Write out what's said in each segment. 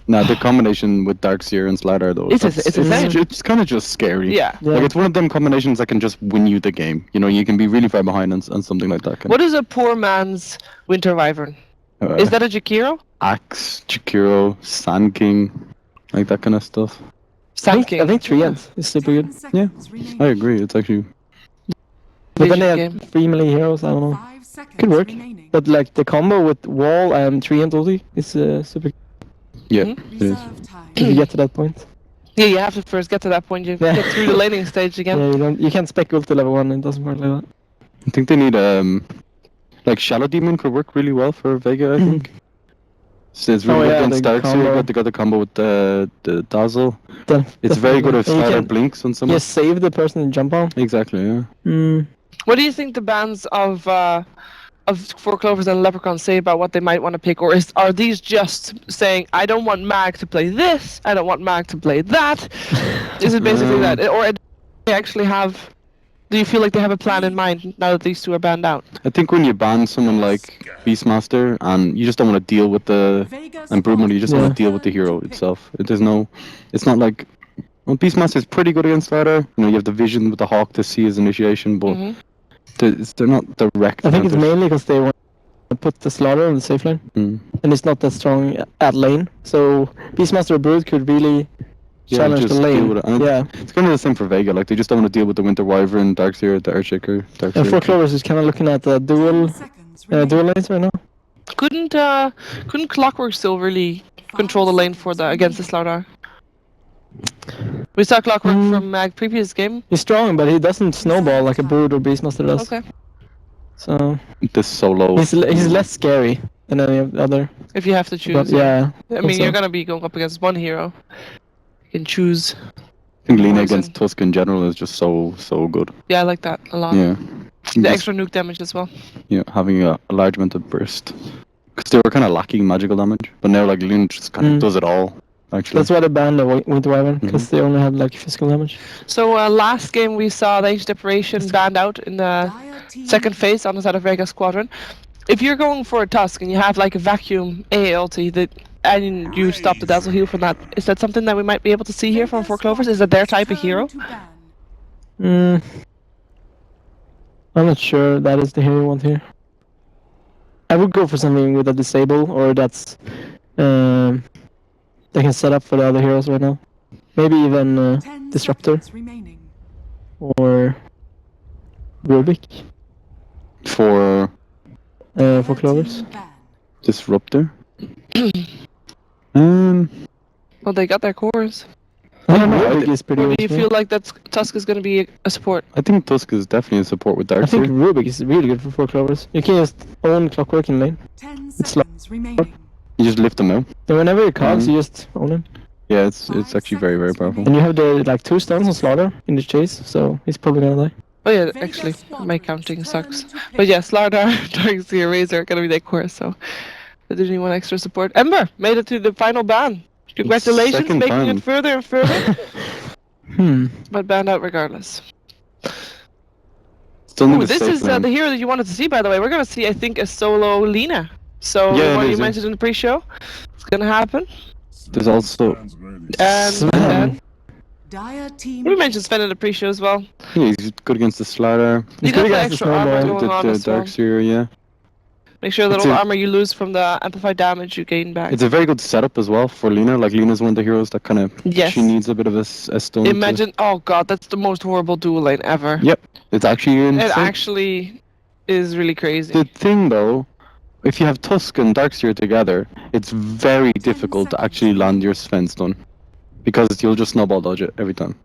Nah, the combination with Darkseer and Slider though. It's kind of just scary. Yeah. Like it's one of them combinations that can just win you the game. You know, you can be really far behind on something like that. What is a poor man's Winter Wyvern? Is that a Jakiro? Axe, Jakiro, Sand King, like that kind of stuff. I think 3 is super good. Yeah, I agree. It's actually. But then they have 3 melee heroes. I don't know. Could work. But like the combo with Wall and 3 ulti is super. Yeah, it is. If you get to that point. Yeah, you have to first get to that point. You get through the laning stage again. Yeah, you can't spec ult to level 1. It doesn't work like that. I think they need like Shadow Demon could work really well for Vega. I think. So it's really good against Darkseer. They got the combo with the Dazzle. It's very good if Slider blinks on someone. You save the person and jump on. Exactly. Yeah. What do you think the bans of 4 Clovers and Lepricon say about what they might want to pick, or are these just saying, I don't want Mag to play this, I don't want Mag to play that? Is it basically that, or do they actually have? Do you feel like they have a plan in mind now that these 2 are banned out? I think when you ban someone like Beastmaster and you just don't want to deal with the improvement, you just want to deal with the hero itself. It's not like, well, Beastmaster is pretty good against Slider. You know, you have the vision with the Hawk to see his initiation, but they're not direct. I think it's mainly because they want to put the Slaughter on the safe lane, and it's not that strong at lane. So Beastmaster or Brood could really challenge the lane. It's kind of the same for Vega. Like they just don't want to deal with the Winter Wyvern, Darkseer, the Earthshaker. And 4 Clovers is kind of looking at the dual lanes right now. Couldn't Clockwork still really control the lane for against the Slardar? We saw Clockwork from previous game. He's strong, but he doesn't snowball like a Brood or Beastmaster does. Okay. So this solo. He's less scary than any of the other. If you have to choose. But, yeah. I mean, you're gonna be going up against one hero. You can choose. I think Lina against Tusk in general is just so good. Yeah, I like that a lot. Yeah. The extra nuke damage as well. Yeah, having a large amount of burst. Because they were kind of lacking magical damage, but now like Lina just kind of does it all. Actually. That's why they banned the Winter Wyvern, because they only had like physical damage. So last game we saw the Ancient Deprivation banned out in the second phase on the side of Vega Squadron. If you're going for a Tusk and you have like a vacuum ALT and you stop the Dazzle Heal from that, is that something that we might be able to see here from 4 Clovers? Is that their type of hero? I'm not sure that is the hero you want here. I would go for something with a disable, or that's they can set up for the other heroes right now. Maybe even Disruptor or Rubik for 4 Clovers. Disruptor. Well, they got their cores. I don't know. Rubik is pretty Or do you feel like that Tusk is going to be a support? I think Tusk is definitely a support with Darkseer. I think Rubik is really good for 4 Clovers. You can just own Clockwork in lane. It's like you just lift them out. And whenever he cogs, you just own him. Yeah, it's actually very, very powerful. And you have the like 2 stuns on Slaughter in the chase, so he's probably gonna die. Oh yeah, actually, my counting sucks. But yeah, Slardar, Darkseer, Razor are gonna be their core, so they didn't need one extra support. Ember made it to the final ban. Congratulations, making it further and further. But banned out regardless. Ooh, this is the hero that you wanted to see, by the way. We're gonna see, I think, a solo Lina. So what you mentioned in the pre-show, it's gonna happen. There's also and we mentioned Sven in the pre-show as well. Yeah, he's good against the Slider. He's good against the armor going on as well. Darkseer, yeah. Make sure that all the armor you lose from the amplified damage you gain back. It's a very good setup as well for Lina. Like Lina's one of the heroes that kind of she needs a bit of a stone. Imagine, oh god, that's the most horrible dual lane ever. Yep, it's actually insane. It actually is really crazy. The thing though, if you have Tusk and Darkseer together, it's very difficult to actually land your Sven stun. Because you'll just snowball dodge it every time.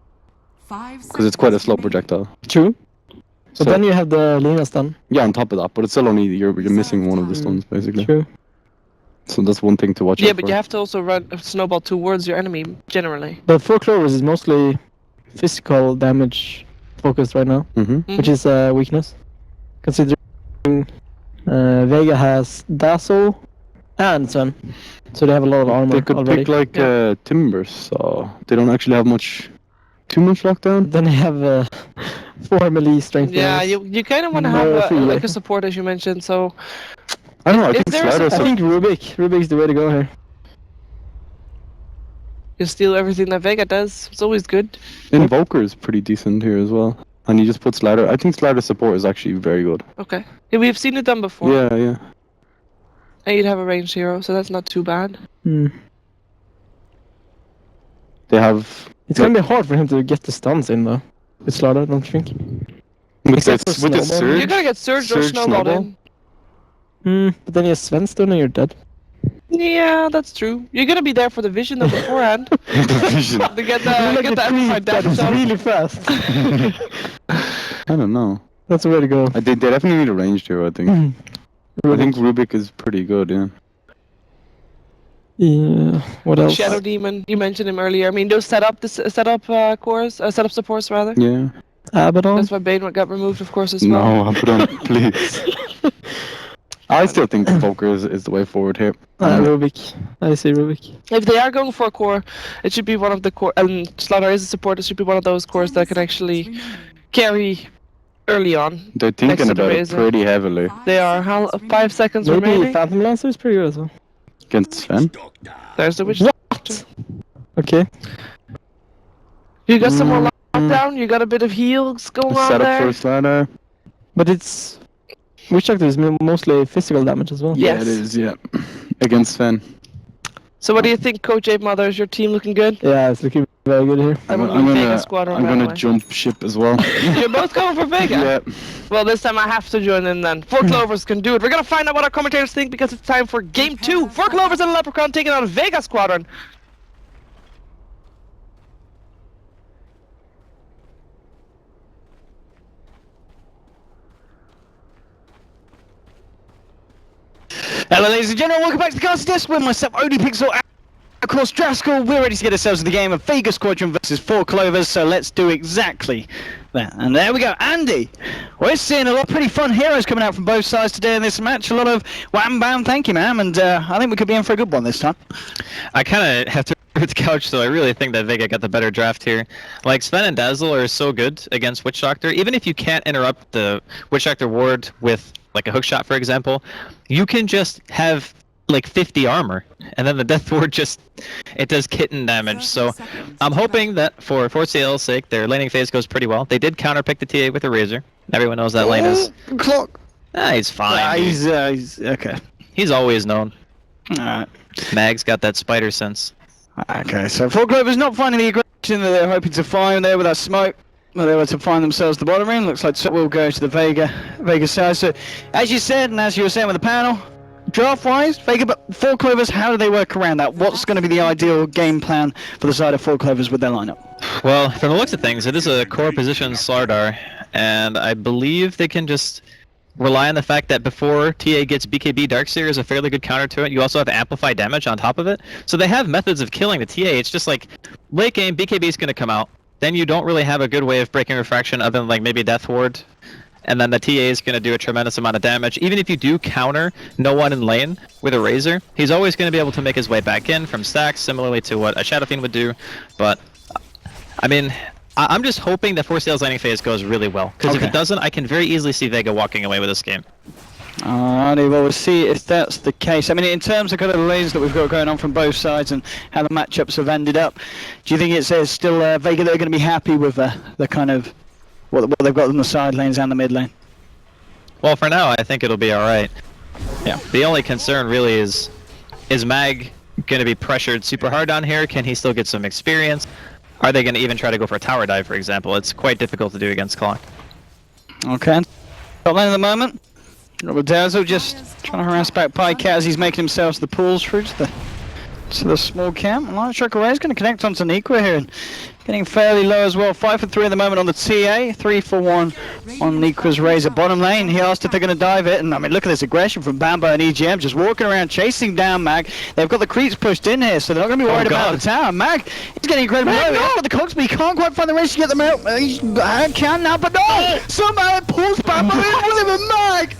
Because it's quite a slow projectile. True. But then you have the Lina stun. Yeah, on top of that, but it's still only you're missing one of the stuns basically. True. So that's one thing to watch out for. Yeah, but you have to also run a snowball towards your enemy generally. But 4 Clovers is mostly physical damage focused right now, which is a weakness. Considering Vega has Dazzle and Sven, so they have a lot of armor. They could already. pick like Timbers, so they don't actually have too much lockdown. Then they have 4 melee strength. Yeah, you kind of want to have like a support, as you mentioned. So I don't know. I think Rubik's the way to go here. You steal everything that Vega does. It's always good. Invoker is pretty decent here as well. And you just put Slider. I think Slider support is actually very good. Okay. Yeah, we've seen it done before. Yeah, yeah. And you'd have a ranged hero, so that's not too bad. Hmm. They have... It's gonna be hard for him to get the stuns in though. With Slider, don't you think? With the Snowball. Surge... You're gonna get Surge or Snowball in. But then you have Svenstone and you're dead. Yeah, that's true. You're gonna be there for the vision though beforehand. The vision. To get the amplified damage That's up. really fast. I don't know. That's the way to go. They definitely need a ranged hero, I think. I think Rubik is pretty good, yeah. Yeah. What else? Shadow Demon, you mentioned him earlier. I mean, those setup supports rather. Yeah. Abaddon? That's why Bane got removed, of course, as well. No, Abaddon, please. I still think Invoker is the way forward here. Rubik. I see Rubik. If they are going for a core, it should be one of the core. And Slaughter is a support. It should be one of those cores that can actually carry early on. They're thinking about it pretty heavily. They are. 5 seconds Maybe remaining. Phantom Lancer is pretty good as well. Against Sven? There's the witch. What? Okay. You got some more lockdown. You got a bit of heals going on Set up there. for a Slider. But it's... Witch Doctor is mostly physical damage as well. Yes. Yeah, it is, yeah. Against Sven. So what do you think, Coach Ape Mother? Is your team looking good? Yeah, it's looking very good here. I'm Squadron, gonna jump ship as well. You're both going for Vega? Yeah. Well, this time I have to join in then. 4 Clovers can do it. We're gonna find out what our commentators think because it's time for Game 2. 4 Clovers and Lepricon taking on Vega Squadron. Hello ladies and gentlemen, welcome back to the Castle Desk with myself, ODPixel, and of course Draskell. We're ready to get ourselves in the game of Vega Squadron versus 4 Clovers, so let's do exactly that. And there we go, Andy! We're seeing a lot of pretty fun heroes coming out from both sides today in this match. A lot of wham bam, thank you ma'am, and I think we could be in for a good one this time. I kind of have to agree with the couch, though. I really think that Vega got the better draft here. Like, Sven and Dazzle are so good against Witch Doctor. Even if you can't interrupt the Witch Doctor ward with like a hook shot, for example, you can just have like 50 armor, and then the death ward it does kitten damage. So I'm hoping that for 4C&L's sake, their laning phase goes pretty well. They did counterpick the TA with a Razor. Everyone knows that lane is... Clock! He's fine. He's okay. He's always known. Alright. Mag's got that spider sense. Okay, so 4 Clovers not finding the aggression that they're hoping to find there with that smoke. Well, they were to find themselves the bottom ring. Looks like so will go to the Vega side. So, as you said, and as you were saying with the panel, draft-wise, Vega, but 4 Clovers, how do they work around that? What's going to be the ideal game plan for the side of 4 Clovers with their lineup? Well, from the looks of things, it is a core position Slardar, and I believe they can just rely on the fact that before TA gets BKB, Darkseer is a fairly good counter to it. You also have amplify damage on top of it. So they have methods of killing the TA. It's just like, late game, BKB is going to come out. Then you don't really have a good way of breaking refraction other than like maybe Death Ward. And then the TA is going to do a tremendous amount of damage. Even if you do counter no one in lane with a Razor, he's always going to be able to make his way back in from stacks, similarly to what a Shadow Fiend would do. But, I mean, I'm just hoping that 4C&L's laning phase goes really well. Because if it doesn't, I can very easily see Vega walking away with this game. Alrighty, well, we'll see if that's the case. I mean, in terms of kind of the lanes that we've got going on from both sides and how the matchups have ended up, do you think it's still Vega that are going to be happy with the kind of what they've got on the side lanes and the mid lane? Well, for now, I think it'll be alright. Yeah. The only concern really is Mag going to be pressured super hard on here? Can he still get some experience? Are they going to even try to go for a tower dive, for example? It's quite difficult to do against Clock. Okay. Top lane at the moment. Robert Dazzle just trying to harass back Pycat as he's making himself the pulls through to the small camp. Light Strike Array is going to connect onto Nikwa here and getting fairly low as well. 5 for 3 at the moment on the TA, 3 for 1 on Nikwa's Razor bottom lane. He asked if they're going to dive it, and I mean, look at this aggression from Bambo and EGM just walking around chasing down Mag. They've got the creeps pushed in here, so they're not going to be worried about the tower. Mag, he's getting incredibly low. He's got the cogs, but he can't quite find the range to get them out. He can now, but no! Somehow it pulls Bambo in with him, and Mag,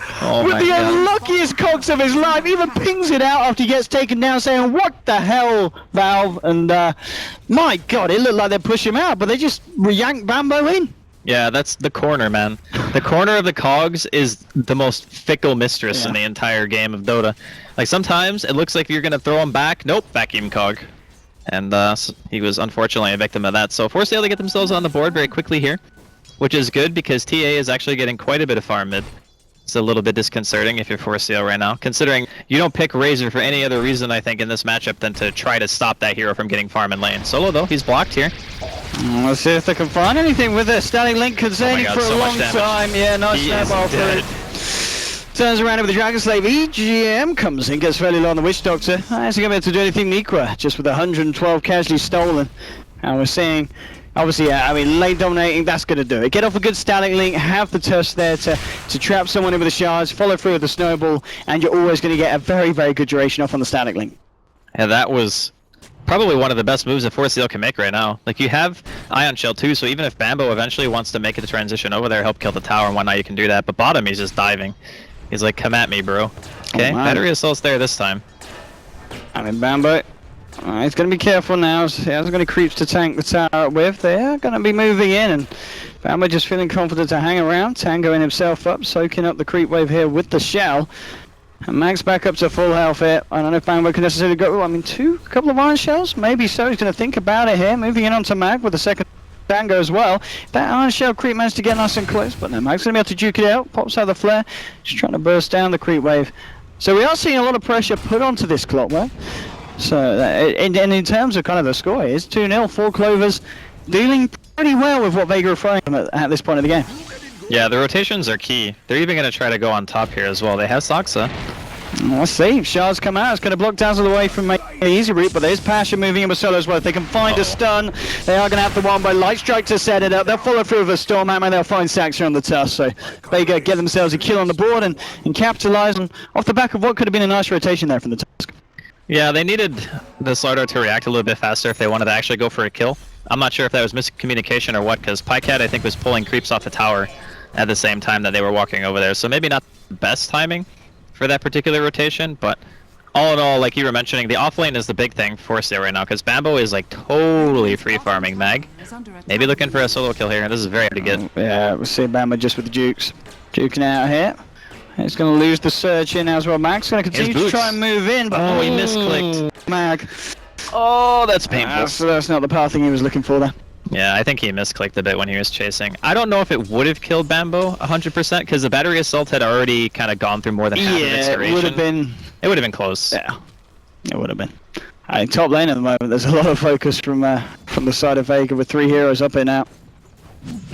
with the unluckiest cogs of his life, even pings it out after he gets taken down, saying, "What the hell, Valve?" And my God, it looked like they're pushing him out, but they just yanked Bambo in. Yeah, that's the corner, man. The corner of the cogs is the most fickle mistress in the entire game of Dota. Like, sometimes it looks like you're going to throw him back. Nope, vacuum cog. and he was unfortunately a victim of that. So 4C&L to get themselves on the board very quickly here, which is good because TA is actually getting quite a bit of farm mid. It's a little bit disconcerting if you're 4C&L right now, considering you don't pick Razor for any other reason, I think, in this matchup than to try to stop that hero from getting farm in lane. Solo, though, he's blocked here. Let's see if they can find anything with it. Static Link containing for a long time. Yeah, nice snowball for it. Turns around with the Dragon Slave. EGM comes in, gets fairly low on the Witch Doctor. Isn't going to be able to do anything Nikwa, just with 112 casually stolen. And we're seeing, obviously, I mean, lane dominating, that's going to do it. Get off a good Static Link, have the tusk there to trap someone in with the shards, follow through with the snowball, and you're always going to get a very, very good duration off on the Static Link. Yeah, that was probably one of the best moves that 4C&L can make right now. Like, you have Ion Shell too, so even if Bambo eventually wants to make it the transition over there, help kill the tower and whatnot, you can do that. But bottom, he's just diving. He's like, come at me, bro. Okay, battery assault's there this time. I mean, Bambo, he's going to be careful now. He hasn't got any creeps to tank the tower with. They are going to be moving in, and Bambo just feeling confident to hang around, tangoing himself up, soaking up the creep wave here with the shell. And Mag's back up to full health here. I don't know if Bambo can necessarily go. I mean, a couple of iron shells? Maybe so. He's going to think about it here, moving in onto Mag with the second Tango as well. That iron shell creep managed to get nice and close, but no, Mag's going to be able to duke it out. Pops out the flare, just trying to burst down the creep wave. So we are seeing a lot of pressure put onto this Clockwork. So, and in terms of kind of the score, it's 2-0, 4 Clovers, dealing pretty well with what Vega are throwing at this point of the game. Yeah, the rotations are key. They're even going to try to go on top here as well. They have Saksa. Let's see if Shards come out. It's going to block Dazzle away from the easy route, but there's Passion moving in with Solo as well. If they can find a stun, they are going to have the one by Light Strike to set it up. They'll follow through with a Storm Hammer, and they'll find Saxa on the tusk. So Vega get themselves a kill on the board and capitalize on off the back of what could have been a nice rotation there from the tusk. Yeah, they needed the Slardar to react a little bit faster if they wanted to actually go for a kill. I'm not sure if that was miscommunication or what, because Pycat, I think, was pulling creeps off the tower at the same time that they were walking over there. So maybe not the best timing for that particular rotation, but all in all, like you were mentioning, the offlane is the big thing for 4C&L right now, because Bambo is like totally free farming Mag. Maybe looking for a solo kill here. This is very hard to get. Yeah, we'll see Bambo just with the dukes. Duking out here. He's going to lose the surge in as well. Mag's going to continue to try and move in, but he misclicked. Mag. Oh, that's painful. So that's not the pathing he was looking for there. Yeah, I think he misclicked a bit when he was chasing. I don't know if it would have killed Bambo 100%, because the battery assault had already kind of gone through more than half of its duration. It would have been. It would have been close. Yeah, it would have been. I think top lane at the moment, there's a lot of focus from the side of Vega with 3 heroes up and out.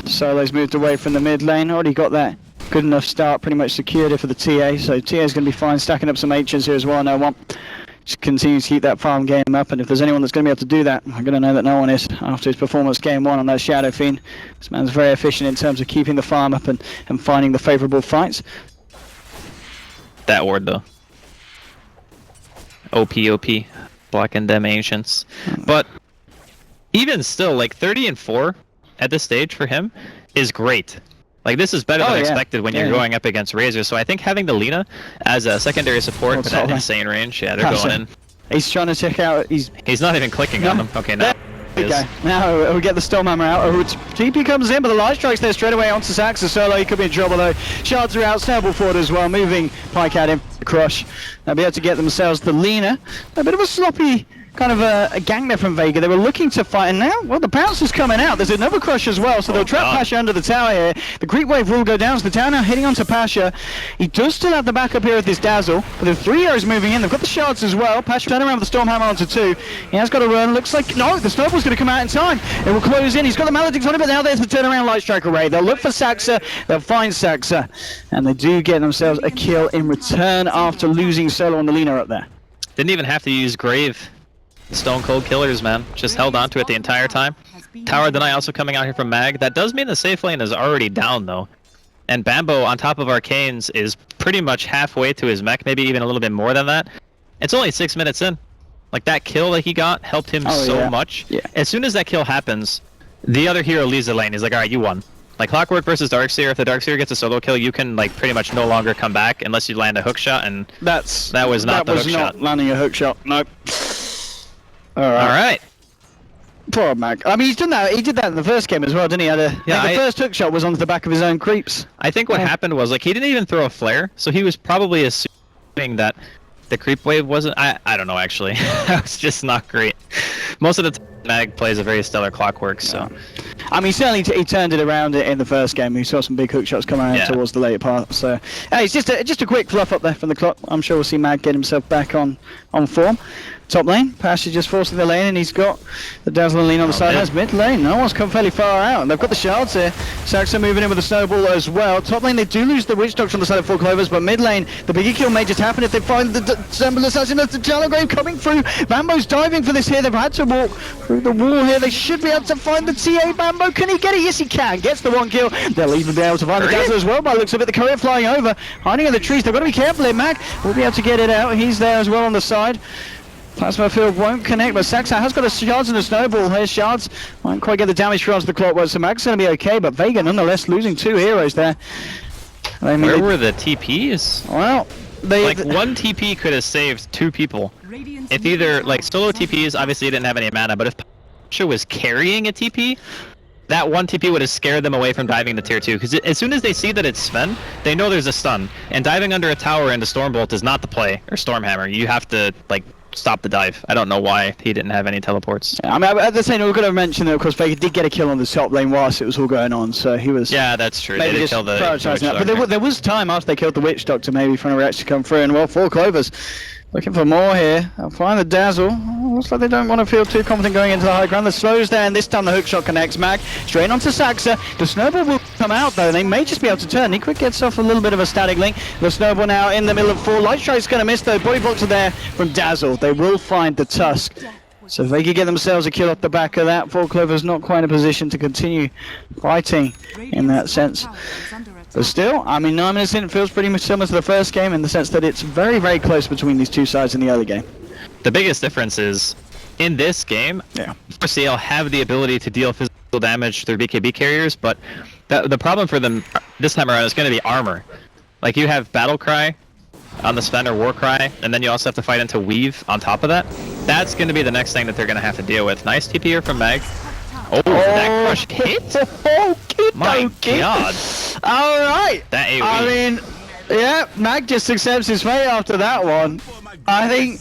Solo's moved away from the mid lane, already got that good enough start, pretty much secured it for the TA, so TA's going to be fine, stacking up some H's here as well, no one. Just continue to keep that farm game up, and if there's anyone that's going to be able to do that, I'm going to know that no one is after his performance game 1 on that Shadow Fiend. This man's very efficient in terms of keeping the farm up and finding the favourable fights. That ward though. OP, blocking them ancients. But even still, like 30-4 at this stage for him is great. Like, this is better than expected when you're going up against Razor, so I think having the Lina as a secondary support for that insane range, yeah, they're going in. He's trying to check out, he's not even clicking on them. Okay, now now we get the Stormhammer out. TP comes in, but the Light Strike's there straight away onto Saxa. Solo, he could be in trouble though. Shards are out, Snowball forward as well, moving Pycat in for Crush. They'll be able to get themselves the Lina. A bit of a sloppy kind of a gang there from Vega. They were looking to fight, and now, well, the bounce is coming out. There's another Crush as well, so they'll trap Pasha under the tower here. The creep wave will go down, so the tower now heading onto Pasha. He does still have the backup here with this Dazzle, but there are 3 heroes moving in. They've got the Shards as well. Pasha turn around with the Stormhammer onto 2. He has got to run. Looks like, no, the Snowball's going to come out in time. It will close in. He's got the Maledicts on him, but now there's the turnaround Light Strike array. They'll look for Saxa. They'll find Saxa, and they do get themselves a kill in return after losing Solo on the Lina up there. Didn't even have to use Grave. Stone Cold Killers, man. Just held on to it the entire time. Tower Deny also coming out here from Mag. That does mean the safe lane is already down, though. And Bambo, on top of Arcanes, is pretty much halfway to his mech, maybe even a little bit more than that. It's only 6 minutes in. Like, that kill that he got helped him so much. Yeah. As soon as that kill happens, the other hero leaves the lane. He's like, alright, you won. Like, Clockwork versus Darkseer, if the Darkseer gets a solo kill, you can, like, pretty much no longer come back unless you land a hook shot, and that was not the hook shot. That was not landing a hook shot, nope. Alright. Poor Mag. I mean, he's done that. He did that in the first game as well, didn't he? The first hook shot was onto the back of his own creeps. I think what happened was, like, he didn't even throw a flare, so he was probably assuming that the creep wave wasn't... I don't know, actually. That was just not great. most of the time, Mag plays a very stellar Clockwork, so... I mean, certainly he turned it around in the first game. We saw some big hook shots come around towards the later part. So, it's just a quick fluff up there from the clock. I'm sure we'll see Mag get himself back on form. Top lane, Pasha just forcing the lane, and he's got the Dazzle and Lean on the side. That's mid lane. No one's come fairly far out, and they've got the shards here. Saxon moving in with the snowball as well. Top lane, they do lose the Witch Doctor on the side of 4 Clovers, but mid lane, the bigger kill may just happen if they find the Semble Assassin. That's the Jalagrave coming through. Bambo's diving for this here. They've had to walk through the wall here. They should be able to find the TA. Bambo, can he get it? Yes, he can. Gets the 1 kill. They'll even be able to find the Dazzle as well by the looks of it. The courier flying over, hiding in the trees. They've got to be careful here. Mag will be able to get it out. He's there as well on the side. Plasma field won't connect, but Saxa has got a shards and a snowball. Here's shards. Won't quite get the damage through onto the Clockwork, so Mag's going to be okay, but Vega nonetheless losing 2 heroes there. I mean, where were the TPs? Well, one TP could have saved 2 people. If either, solo TPs, obviously you didn't have any mana, but if Pasha was carrying a TP, that 1 TP would have scared them away from diving to tier 2, because as soon as they see that it's Sven, they know there's a stun, and diving under a tower into Stormbolt is not the play, or Stormhammer. You have to, stop the dive. I don't know why he didn't have any teleports. Yeah, I mean, at the same time, we're going to mention that, of course, Vega did get a kill on the top lane whilst it was all going on, so he was... Yeah, that's true. They did kill the Witch Doctor. But there was time after they killed the Witch Doctor, maybe, for an reaction to come through, and well, 4 Clovers looking for more here. They'll find the Dazzle. Looks like they don't want to feel too confident going into the high ground. The slows there, and this time the hookshot connects. Mag straight onto Saxa. The snowball will come out though. They may just be able to turn. He quick gets off a little bit of a static link. The snowball now in the middle of 4. Light Strike's going to miss though. Body blocks are there from Dazzle. They will find the Tusk. So if they could get themselves a kill off the back of that, 4 Clover's not quite in a position to continue fighting in that sense. But still, I mean, 9 minutes in, it feels pretty much similar to the first game in the sense that it's very, very close between these 2 sides in the early game. The biggest difference is, in this game, 4C&L have the ability to deal physical damage through BKB carriers, but the problem for them this time around is going to be armor. You have Battle Cry on the Sven or War Cry, and then you also have to fight into Weave on top of that. That's going to be the next thing that they're going to have to deal with. Nice TP here from Mag. Oh, that crush hit? My god. Alright. That AoE. I mean, yeah, Mag just accepts his fate after that one. I think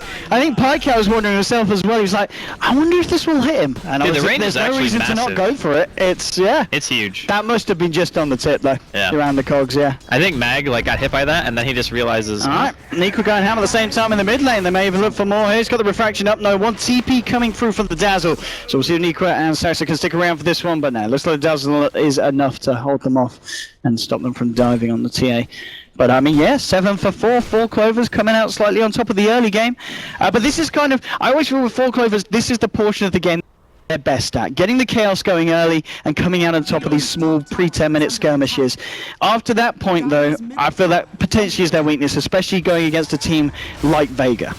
Pycat was wondering himself as well. He was like, I wonder if this will hit him. And the range there's is actually no reason massive. to not go for it. It's huge. That must have been just on the tip though. Yeah. Around the cogs, yeah. I think Mag got hit by that, and then he just realizes. Alright, Nico going ham at the same time in the mid lane. They may even look for more here. He's got the refraction up. No, 1 TP coming through from the Dazzle. So we'll see if Nico and Saxa can stick around for this one, but no, looks like the Dazzle is enough to hold them off and stop them from diving on the TA. But I mean, yeah, 7 for 4. 4 Clovers coming out slightly on top of the early game. But this is kind of, I always feel with 4 Clovers, this is the portion of the game they're best at. Getting the chaos going early and coming out on top of these small pre-10 minute skirmishes. After that point though, I feel that potentially is their weakness, especially going against a team like Vega.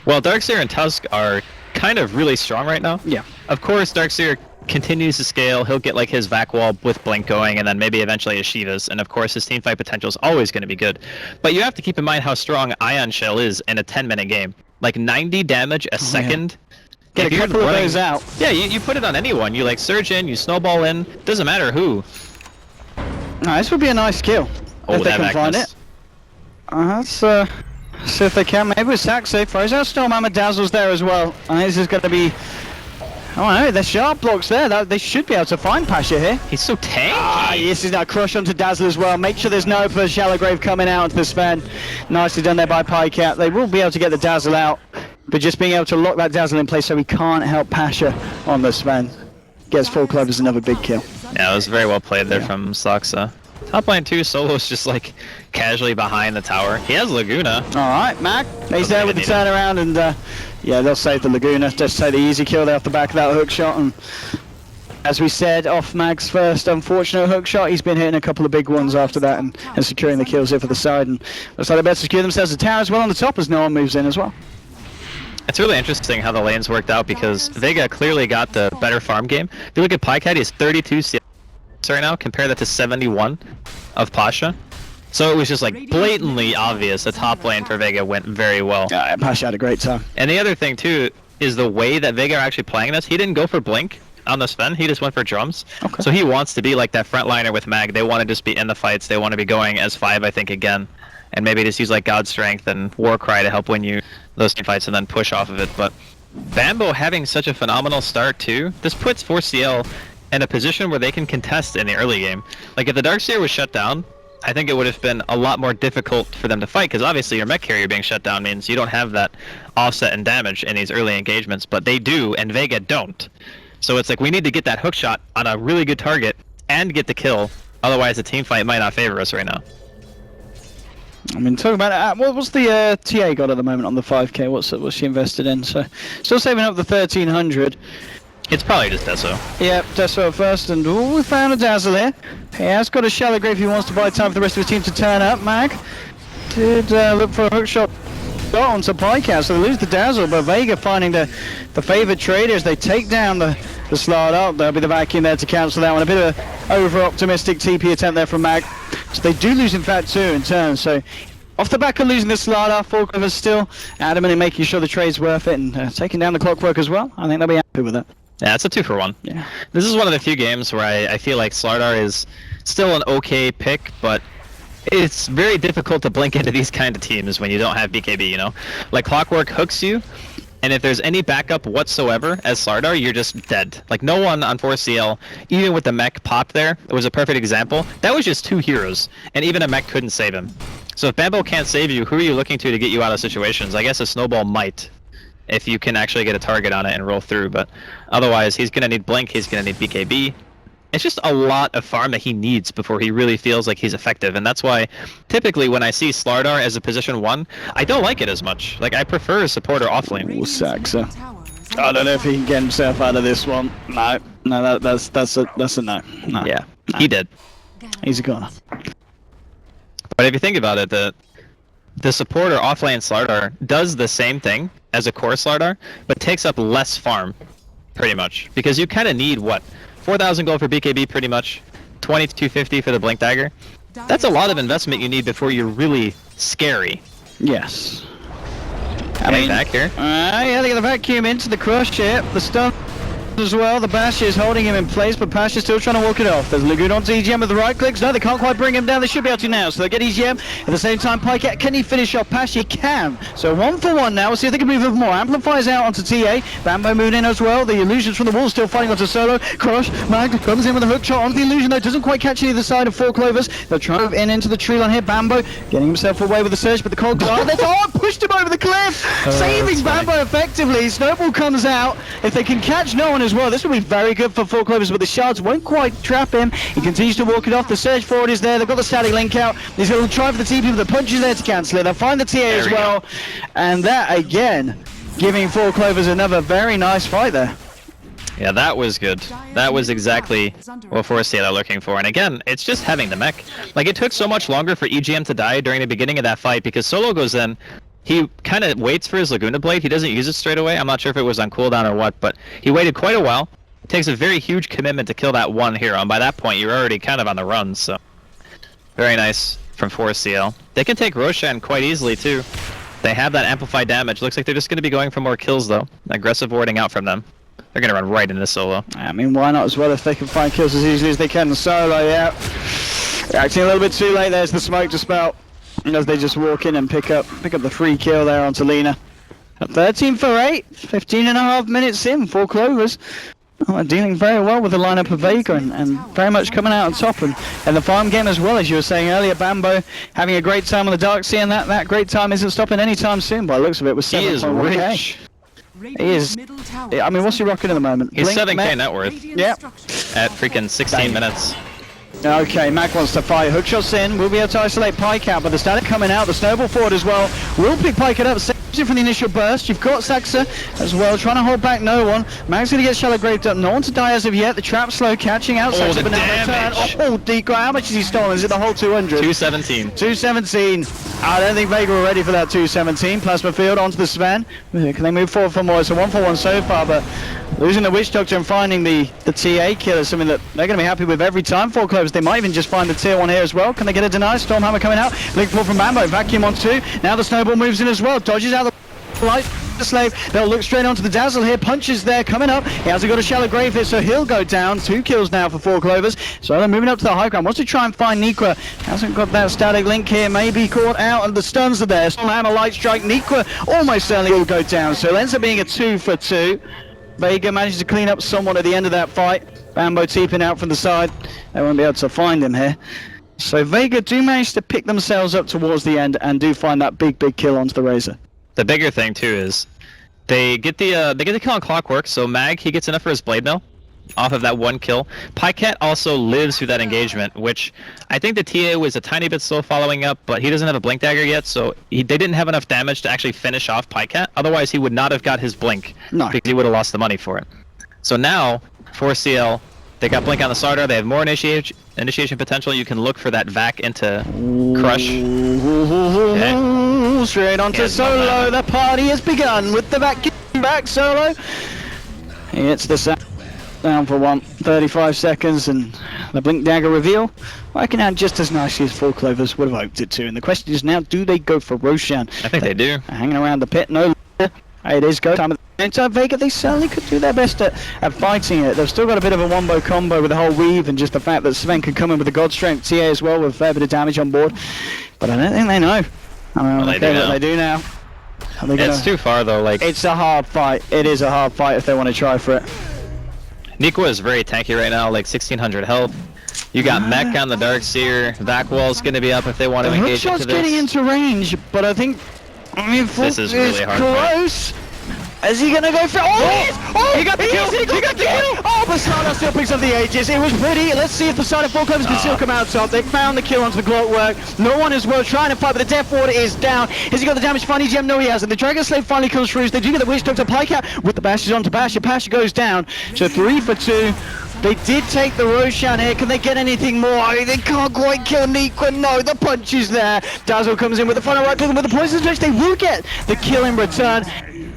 Well, Darkseer and Tusk are kind of really strong right now. Yeah. Of course, Darkseer continues to scale. He'll get his vac wall with Blink going, and then maybe eventually his Shivas, and of course his teamfight potential is always going to be good. But you have to keep in mind how strong Ion Shell is in a 10-minute game. 90 damage a second. Get a couple of those out. Yeah, you put it on anyone. You surge in, you snowball in, doesn't matter who. No, this would be a nice kill if they can find it. Let's see if they can. Maybe with Saxo. Throws out Stormhammer. Dazzle's there as well. And this is going to be... Oh no, the sharp blocks there. They should be able to find Pasha here. He's so tanky. This is now crush onto Dazzle as well. Make sure there's no for Shallow Grave coming out into the Sven. Nicely done there by Pycat. They will be able to get the Dazzle out, but just being able to lock that Dazzle in place so he can't help Pasha on the Sven. Gets 4 Clovers another big kill. Yeah, it was very well played there from Saxa. Top lane 2, Solo's just casually behind the tower. He has Laguna. Alright, Mac. He's there with the turnaround, and yeah, they'll save the Laguna. Just take the easy kill there off the back of that hook shot. And as we said, off Mag's first unfortunate hook shot, he's been hitting a couple of big ones after that and securing the kills here for the side. And looks like they better secure themselves a tower as well on the top as no one moves in as well. It's really interesting how the lanes worked out because Vega clearly got the better farm game. If you look at Pycat, he's 32 CS right now. Compare that to 71 of Pasha. So it was just blatantly obvious the top lane for Vega went very well. Yeah, Pasha had a great time. And the other thing too is the way that Vega are actually playing this. He didn't go for Blink on the Sven, he just went for drums. Okay. So he wants to be like that frontliner with Mag. They want to just be in the fights. They want to be going as 5, I think, again. And maybe just use God Strength and War Cry to help win you those team fights and then push off of it. But Bambo having such a phenomenal start too, this puts 4CL in a position where they can contest in the early game. Like if the Darkseer was shut down, I think it would have been a lot more difficult for them to fight, because obviously your mech carrier being shut down means you don't have that offset in damage in these early engagements, but they do, and Vega don't. So it's like we need to get that hook shot on a really good target and get the kill, otherwise the team fight might not favor us right now. I mean, talking about what's the TA got at the moment on the 5k? What's she invested in? So, still saving up the 1300. It's probably just Deso. Yep, Deso at first, and we found a Dazzle here. He has got a Shallow Grave if he wants to buy time for the rest of his team to turn up. Mag did look for a hook shot onto Pycat, so they lose the Dazzle, but Vega finding the favoured trader as they take down the Slardar. There'll be the vacuum there to cancel that one. A bit of an over-optimistic TP attempt there from Mag. So they do lose, in fact, 2 in turn. So off the back of losing the Slardar, 4Clovers still adamant in making sure the trade's worth it and taking down the Clockwork as well. I think they'll be happy with it. Yeah, it's a 2-for-1. Yeah. This is one of the few games where I feel like Slardar is still an okay pick, but it's very difficult to blink into these kind of teams when you don't have BKB, you know? Like Clockwork hooks you, and if there's any backup whatsoever as Slardar, you're just dead. Like no one on 4CL, even with the mech popped there, it was a perfect example. That was just 2 heroes, and even a mech couldn't save him. So if Bambo can't save you, who are you looking to get you out of situations? I guess a Snowball might, if you can actually get a target on it and roll through, but otherwise he's gonna need Blink, he's gonna need BKB. It's just a lot of farm that he needs before he really feels like he's effective, and that's why typically when I see Slardar as a position 1, I don't like it as much. Like I prefer a supporter offlane. Ooh, Saxa. I don't know if he can get himself out of this one. No, that's a no. No. Yeah, no. he did. He's a goner. But if you think about it, the supporter offlane Slardar does the same thing as a core Slardar, but takes up less farm, pretty much. Because you kind of need, what, 4,000 gold for BKB pretty much, 20 to 250 for the Blink Dagger. That's a lot of investment you need before you're really scary. Yes. I mean, back here. Yeah, they get the vacuum into the crush here. The stun as well. The Bash is holding him in place, but Pash is still trying to walk it off. There's Lagoon onto EGM with the right clicks. No, they can't quite bring him down. They should be able to now. So they get EGM. At the same time, Pycat, can he finish off Pash? He can. So 1-for-1 now. We'll see if they can move more. Amplifies out onto TA. Bambo moving in as well. The illusions from the wall still fighting onto Solo. Crush. Mag comes in with a hook shot onto the illusion, though. Doesn't quite catch either side of 4Clovers. They'll try to move in into the tree line here. Bambo getting himself away with the surge, but the cold guard. Pushed him over the cliff. Saving Bambo effectively. Snowball comes out. If they can catch no one as well, this will be very good for 4Clovers, but the shards won't quite trap him. He continues to walk it off. The surge forward is there. They've got the static link out. He's going to try for the TP, but the punch is there to cancel it. They'll find the TA as well. And that, again, giving 4Clovers another very nice fight there. Yeah, that was good. That was exactly what 4CL are looking for. And again, it's just having the mech. Like, it took so much longer for EGM to die during the beginning of that fight because Solo goes in. He kind of waits for his Laguna Blade. He doesn't use it straight away. I'm not sure if it was on cooldown or what, but he waited quite a while. It takes a very huge commitment to kill that one hero, and by that point, you're already kind of on the run, so... Very nice from 4CL. They can take Roshan quite easily, too. They have that amplified damage. Looks like they're just going to be going for more kills, though. Aggressive warding out from them. They're going to run right into Solo. I mean, why not as well if they can find kills as easily as they can. Solo, yeah. Reacting a little bit too late, there's the smoke to spout. As they just walk in and pick up the free kill there onto Lena. At 13 for 8, 15.5 minutes in, 4Clovers. Dealing very well with the lineup of Vega and very much coming out on top. And the farm game as well, as you were saying earlier, Bambo having a great time on the Darkseer, and that great time isn't stopping anytime soon by the looks of it with 7.1k. He is rich. He is. I mean, what's he rocking at the moment? He's Blink, 7k net worth. Yep. At freaking 16 minutes. Okay, Mac wants to fire. Hookshots in. We'll be able to isolate Pycat, but the static coming out. The snowball forward as well. We'll pick Pycat up. Saves him from the initial burst. You've got Saxa as well, trying to hold back no one. Mac's going to get shallow graved up. No one to die as of yet. The trap slow catching out. Saxa, the but now damage. return. Decoy. How much has he stolen? Is it the whole 200? 217. 217. I don't think Vega were ready for that 217. Plasma field onto the Sven. Can they move forward for more? It's a 1-for-1 so far, but losing the Witch Doctor and finding the TA kill is something that they're going to be happy with every time. 4Clovers, they might even just find the tier 1 here as well. Can they get a deny? Stormhammer coming out. Blink pull from Bambo. Vacuum on 2. Now the snowball moves in as well. Dodges out the light. the Slave. They'll look straight onto the Dazzle here. Punches there coming up. He hasn't got a shallow grave here, so he'll go down. 2 kills now for 4 Clovers. So they're moving up to the high ground. Wants to try and find Nikwa. Hasn't got that static link here. Maybe caught out, and the stuns are there. Still have a light strike. Nikwa almost certainly will go down. So it ends up being a 2 for 2. Vega manages to clean up somewhat at the end of that fight. Bambo teeping out from the side. They won't be able to find him here. So Vega do manage to pick themselves up towards the end and do find that big kill onto the Razor. The bigger thing too is they get the kill on Clockwork. So Mag, he gets enough for his blade mill off of that 1 kill. Pycat also lives through that engagement, which I think the TA was a tiny bit slow following up, but he doesn't have a blink dagger yet, so they didn't have enough damage to actually finish off Pycat. Otherwise he would not have got his blink, because he would have lost the money for it. So now 4CL, they got blink on the Slardar. They have more initiation potential. You can look for that vac into Crush. Okay. Straight onto Solo. The party has begun with the back Solo. He hits the sound down for 35 seconds, and the blink dagger reveal working out just as nicely as 4 Clovers would have hoped it to. And the question is now, do they go for Roshan? I think they do. Hanging around the pit, no. It is go time at the same time. Vega, they certainly could do their best at fighting it. They've still got a bit of a wombo combo with the whole weave and just the fact that Sven can come in with the God Strength TA as well with a fair bit of damage on board. But I don't think they know. I mean, well, they do now. It's too far though. Like, it's a hard fight. It is a hard fight if they want to try for it. Nikwa is very tanky right now, like 1600 health. You got Mech on the Darkseer. Vac Wall's going to be up if they want to engage into this. Getting into range, but I think this is really hard. Close. Is he gonna go for? Oh, he got the kill! He got the kill! Oh, Basada still picks up the Aegis. It was pretty. Let's see if Basada 4 Clovers can still come out top. They found the kill onto the Clockwork. No one is well trying to fight, but the Death Ward is down. Has he got the damage? Funny gem? No, he hasn't. The Dragon Slave finally comes through. So they do get the Witch Doctor Pycat with the bashes onto Pasha. Pasha goes down. So 3 for 2. They did take the Roshan here. Can they get anything more? They can't quite kill Nikwa. No, the punch is there. Dazzle comes in with the final right click with the poison switch. They will get the kill in return.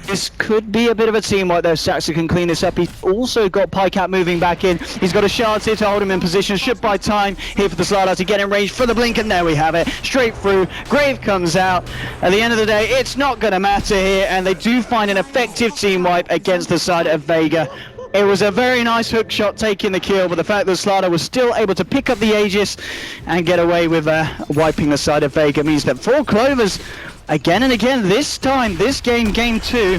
This could be a bit of a team right there. Saxon can clean this up. He's also got Pycat moving back in. He's got a shard here to hold him in position. Should buy time here for the Slardar to get in range for the blink, and there we have it. Straight through. Grave comes out. At the end of the day, it's not going to matter here, and they do find an effective team wipe against the side of Vega. It was a very nice hook shot taking the kill, but the fact that Slardar was still able to pick up the Aegis and get away with wiping the side of Vega means that 4 Clovers, again and again, this time, this game, game 2,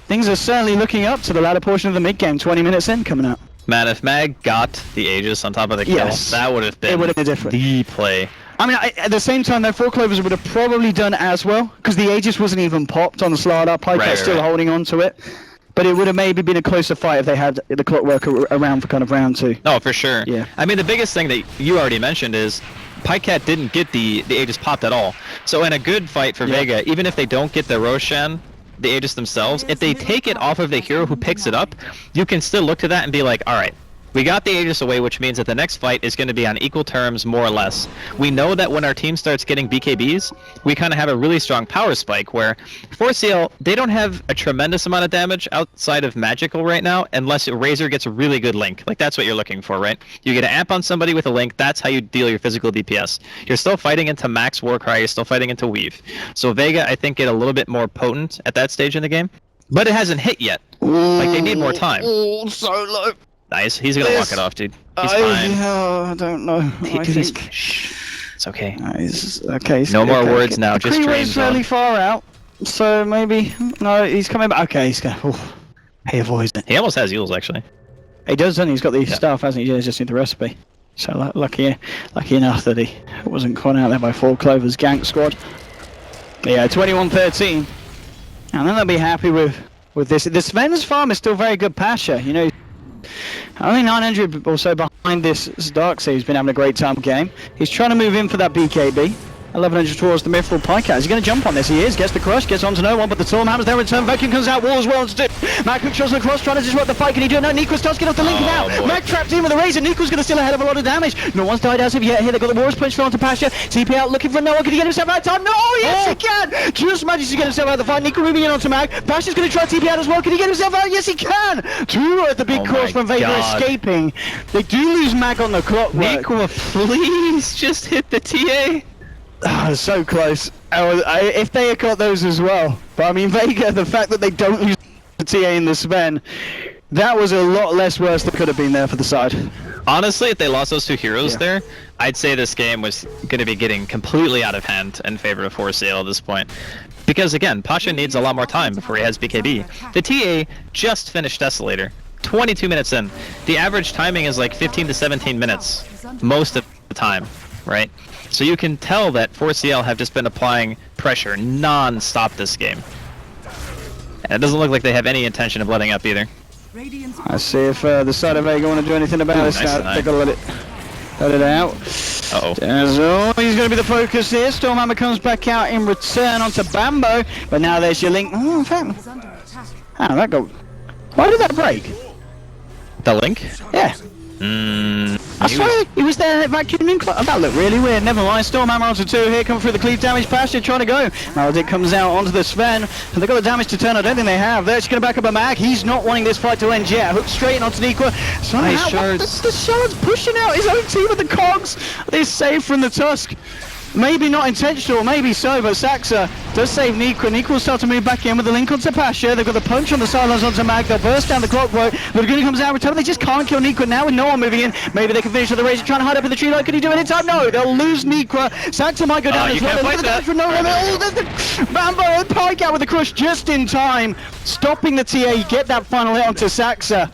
things are certainly looking up to the latter portion of the mid-game, 20 minutes in coming up. Man, if Mag got the Aegis on top of the kill, that would have been different. The play. I mean, at the same time, though, 4 Clovers would have probably done as well, because the Aegis wasn't even popped on the Slardar. Pycat's still holding on to it. But it would have maybe been a closer fight if they had the Clockwork around for kind of round 2. No, for sure. Yeah. I mean, the biggest thing that you already mentioned is Pycat didn't get the Aegis popped at all. So in a good fight for Vega, even if they don't get the Roshan, the Aegis themselves, if they take it off of the hero who picks it up, you can still look to that and be like, alright, we got the Aegis away, which means that the next fight is going to be on equal terms, more or less. We know that when our team starts getting BKBs, we kind of have a really strong power spike, where 4CL, they don't have a tremendous amount of damage outside of Magical right now, unless Razor gets a really good link. Like, that's what you're looking for, right? You get an amp on somebody with a link, that's how you deal your physical DPS. You're still fighting into Max Warcry, you're still fighting into Weave. So Vega, I think, get a little bit more potent at that stage in the game, but it hasn't hit yet. Like, they need more time. Solo. Nice. He's gonna walk it off, dude. He's fine. I don't know. It's okay. Okay. No more words now. Just dreams. Fairly far out, so maybe no. He's coming back. Okay, he's going. Oh, he avoids it. He almost has Yules actually. He does, doesn't he? He's got the stuff, hasn't he? Yeah, just need the recipe. So lucky enough that he wasn't caught out there by 4 Clovers gank squad. Yeah, 21-13, and then they'll be happy with this. The Sven's farm is still very good Pasha. You know. Only 900 or so behind this Darkseer, who's been having a great time game. He's trying to move in for that BKB. 1100 towards the Mithril Pycat. Is he going to jump on this? He is. Gets the crush. Gets onto no one, but the Storm hammers there in turn. Vacuum comes out. Wall as well. Mac hook shots across, trying to disrupt the fight. Can he do it? No, Nikwa starts to get off the link now. Mac trapped in with a Razor. Nikwa's going to steal a hell of a lot of damage. No one's died as of yet here. They've got the Warriors punch onto Pasha. TP out looking for no one. Can he get himself out of time? No, yes he can. Just manages to get himself out of the fight. Nikwa moving in onto Mac. Pasha's going to try TP out as well. Can he get himself out? Yes he can. 2 at the big course from Vega escaping. They do lose Mac on the Clockwork. Nikwa, please just hit the TA. So close. If they had got those as well. But I mean, Vega, the fact that they don't lose the TA in the Sven, that was a lot less worse that could have been there for the side. Honestly, if they lost those 2 heroes there, I'd say this game was going to be getting completely out of hand in favor of 4C&L at this point. Because again, Pasha needs a lot more time before he has BKB. The TA just finished Desolator, 22 minutes in. The average timing is like 15 to 17 minutes, most of the time, right? So you can tell that 4C&L have just been applying pressure non-stop this game. And it doesn't look like they have any intention of letting up either. Let's see if the side of Vega want to do anything about this. Nice They're going to let it out. Uh-oh. He's going to be the focus here. Stormhammer comes back out in return onto Bambo. But now there's your link. Oh, in fact. Oh, that got... Why did that break? The link? Yeah. I swear he was there vacuuming. That looked really weird. Never mind. Stormhammer onto 2 here, coming through the cleave damage. Pasha trying to go. Maledict comes out onto the Sven, and they got the damage to turn. I don't think they have. They're just going to back up a mag. He's not wanting this fight to end yet. Hook straight onto Niqua. Nice shards. The Shard's pushing out his own team with the cogs. They're saved from the Tusk. Maybe not intentional, maybe so, but Saxa does save Niqua. Niqua will start to move back in with the link onto Pasha. They've got the punch on the sidelines onto Mag. They'll burst down the clockwork. Laguna comes out, return. They just can't kill Niqua now with no one moving in. Maybe they can finish with the Razor, trying to hide up in the tree line. Can he do it in time? No, they'll lose Niqua. Saxa might go down as well. Look at the damage from no limit. Oh, there's the Bambo and Pike out with the crush just in time. Stopping the TA, get that final hit onto Saxa.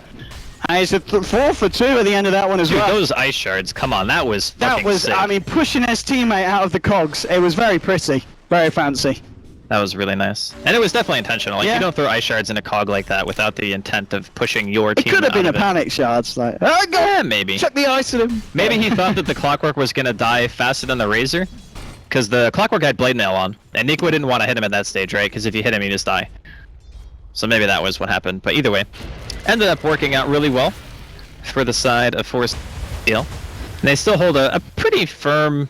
And it's a 4 for 2 at the end of that one as well. Those ice shards, come on, that was fucking sick. I mean, pushing his teammate out of the cogs. It was very pretty, very fancy. That was really nice. And it was definitely intentional. Like, you don't throw ice shards in a cog like that without the intent of pushing your team. It could have been a panic shards, like, oh, go yeah, maybe. Chuck the ice at him. Maybe he thought that the Clockwork was going to die faster than the Razor. Because the Clockwork had Blade Nail on. And Niqua didn't want to hit him at that stage, right? Because if you hit him, you just die. So maybe that was what happened. But either way, ended up working out really well for the side of 4C&L. And they still hold a pretty firm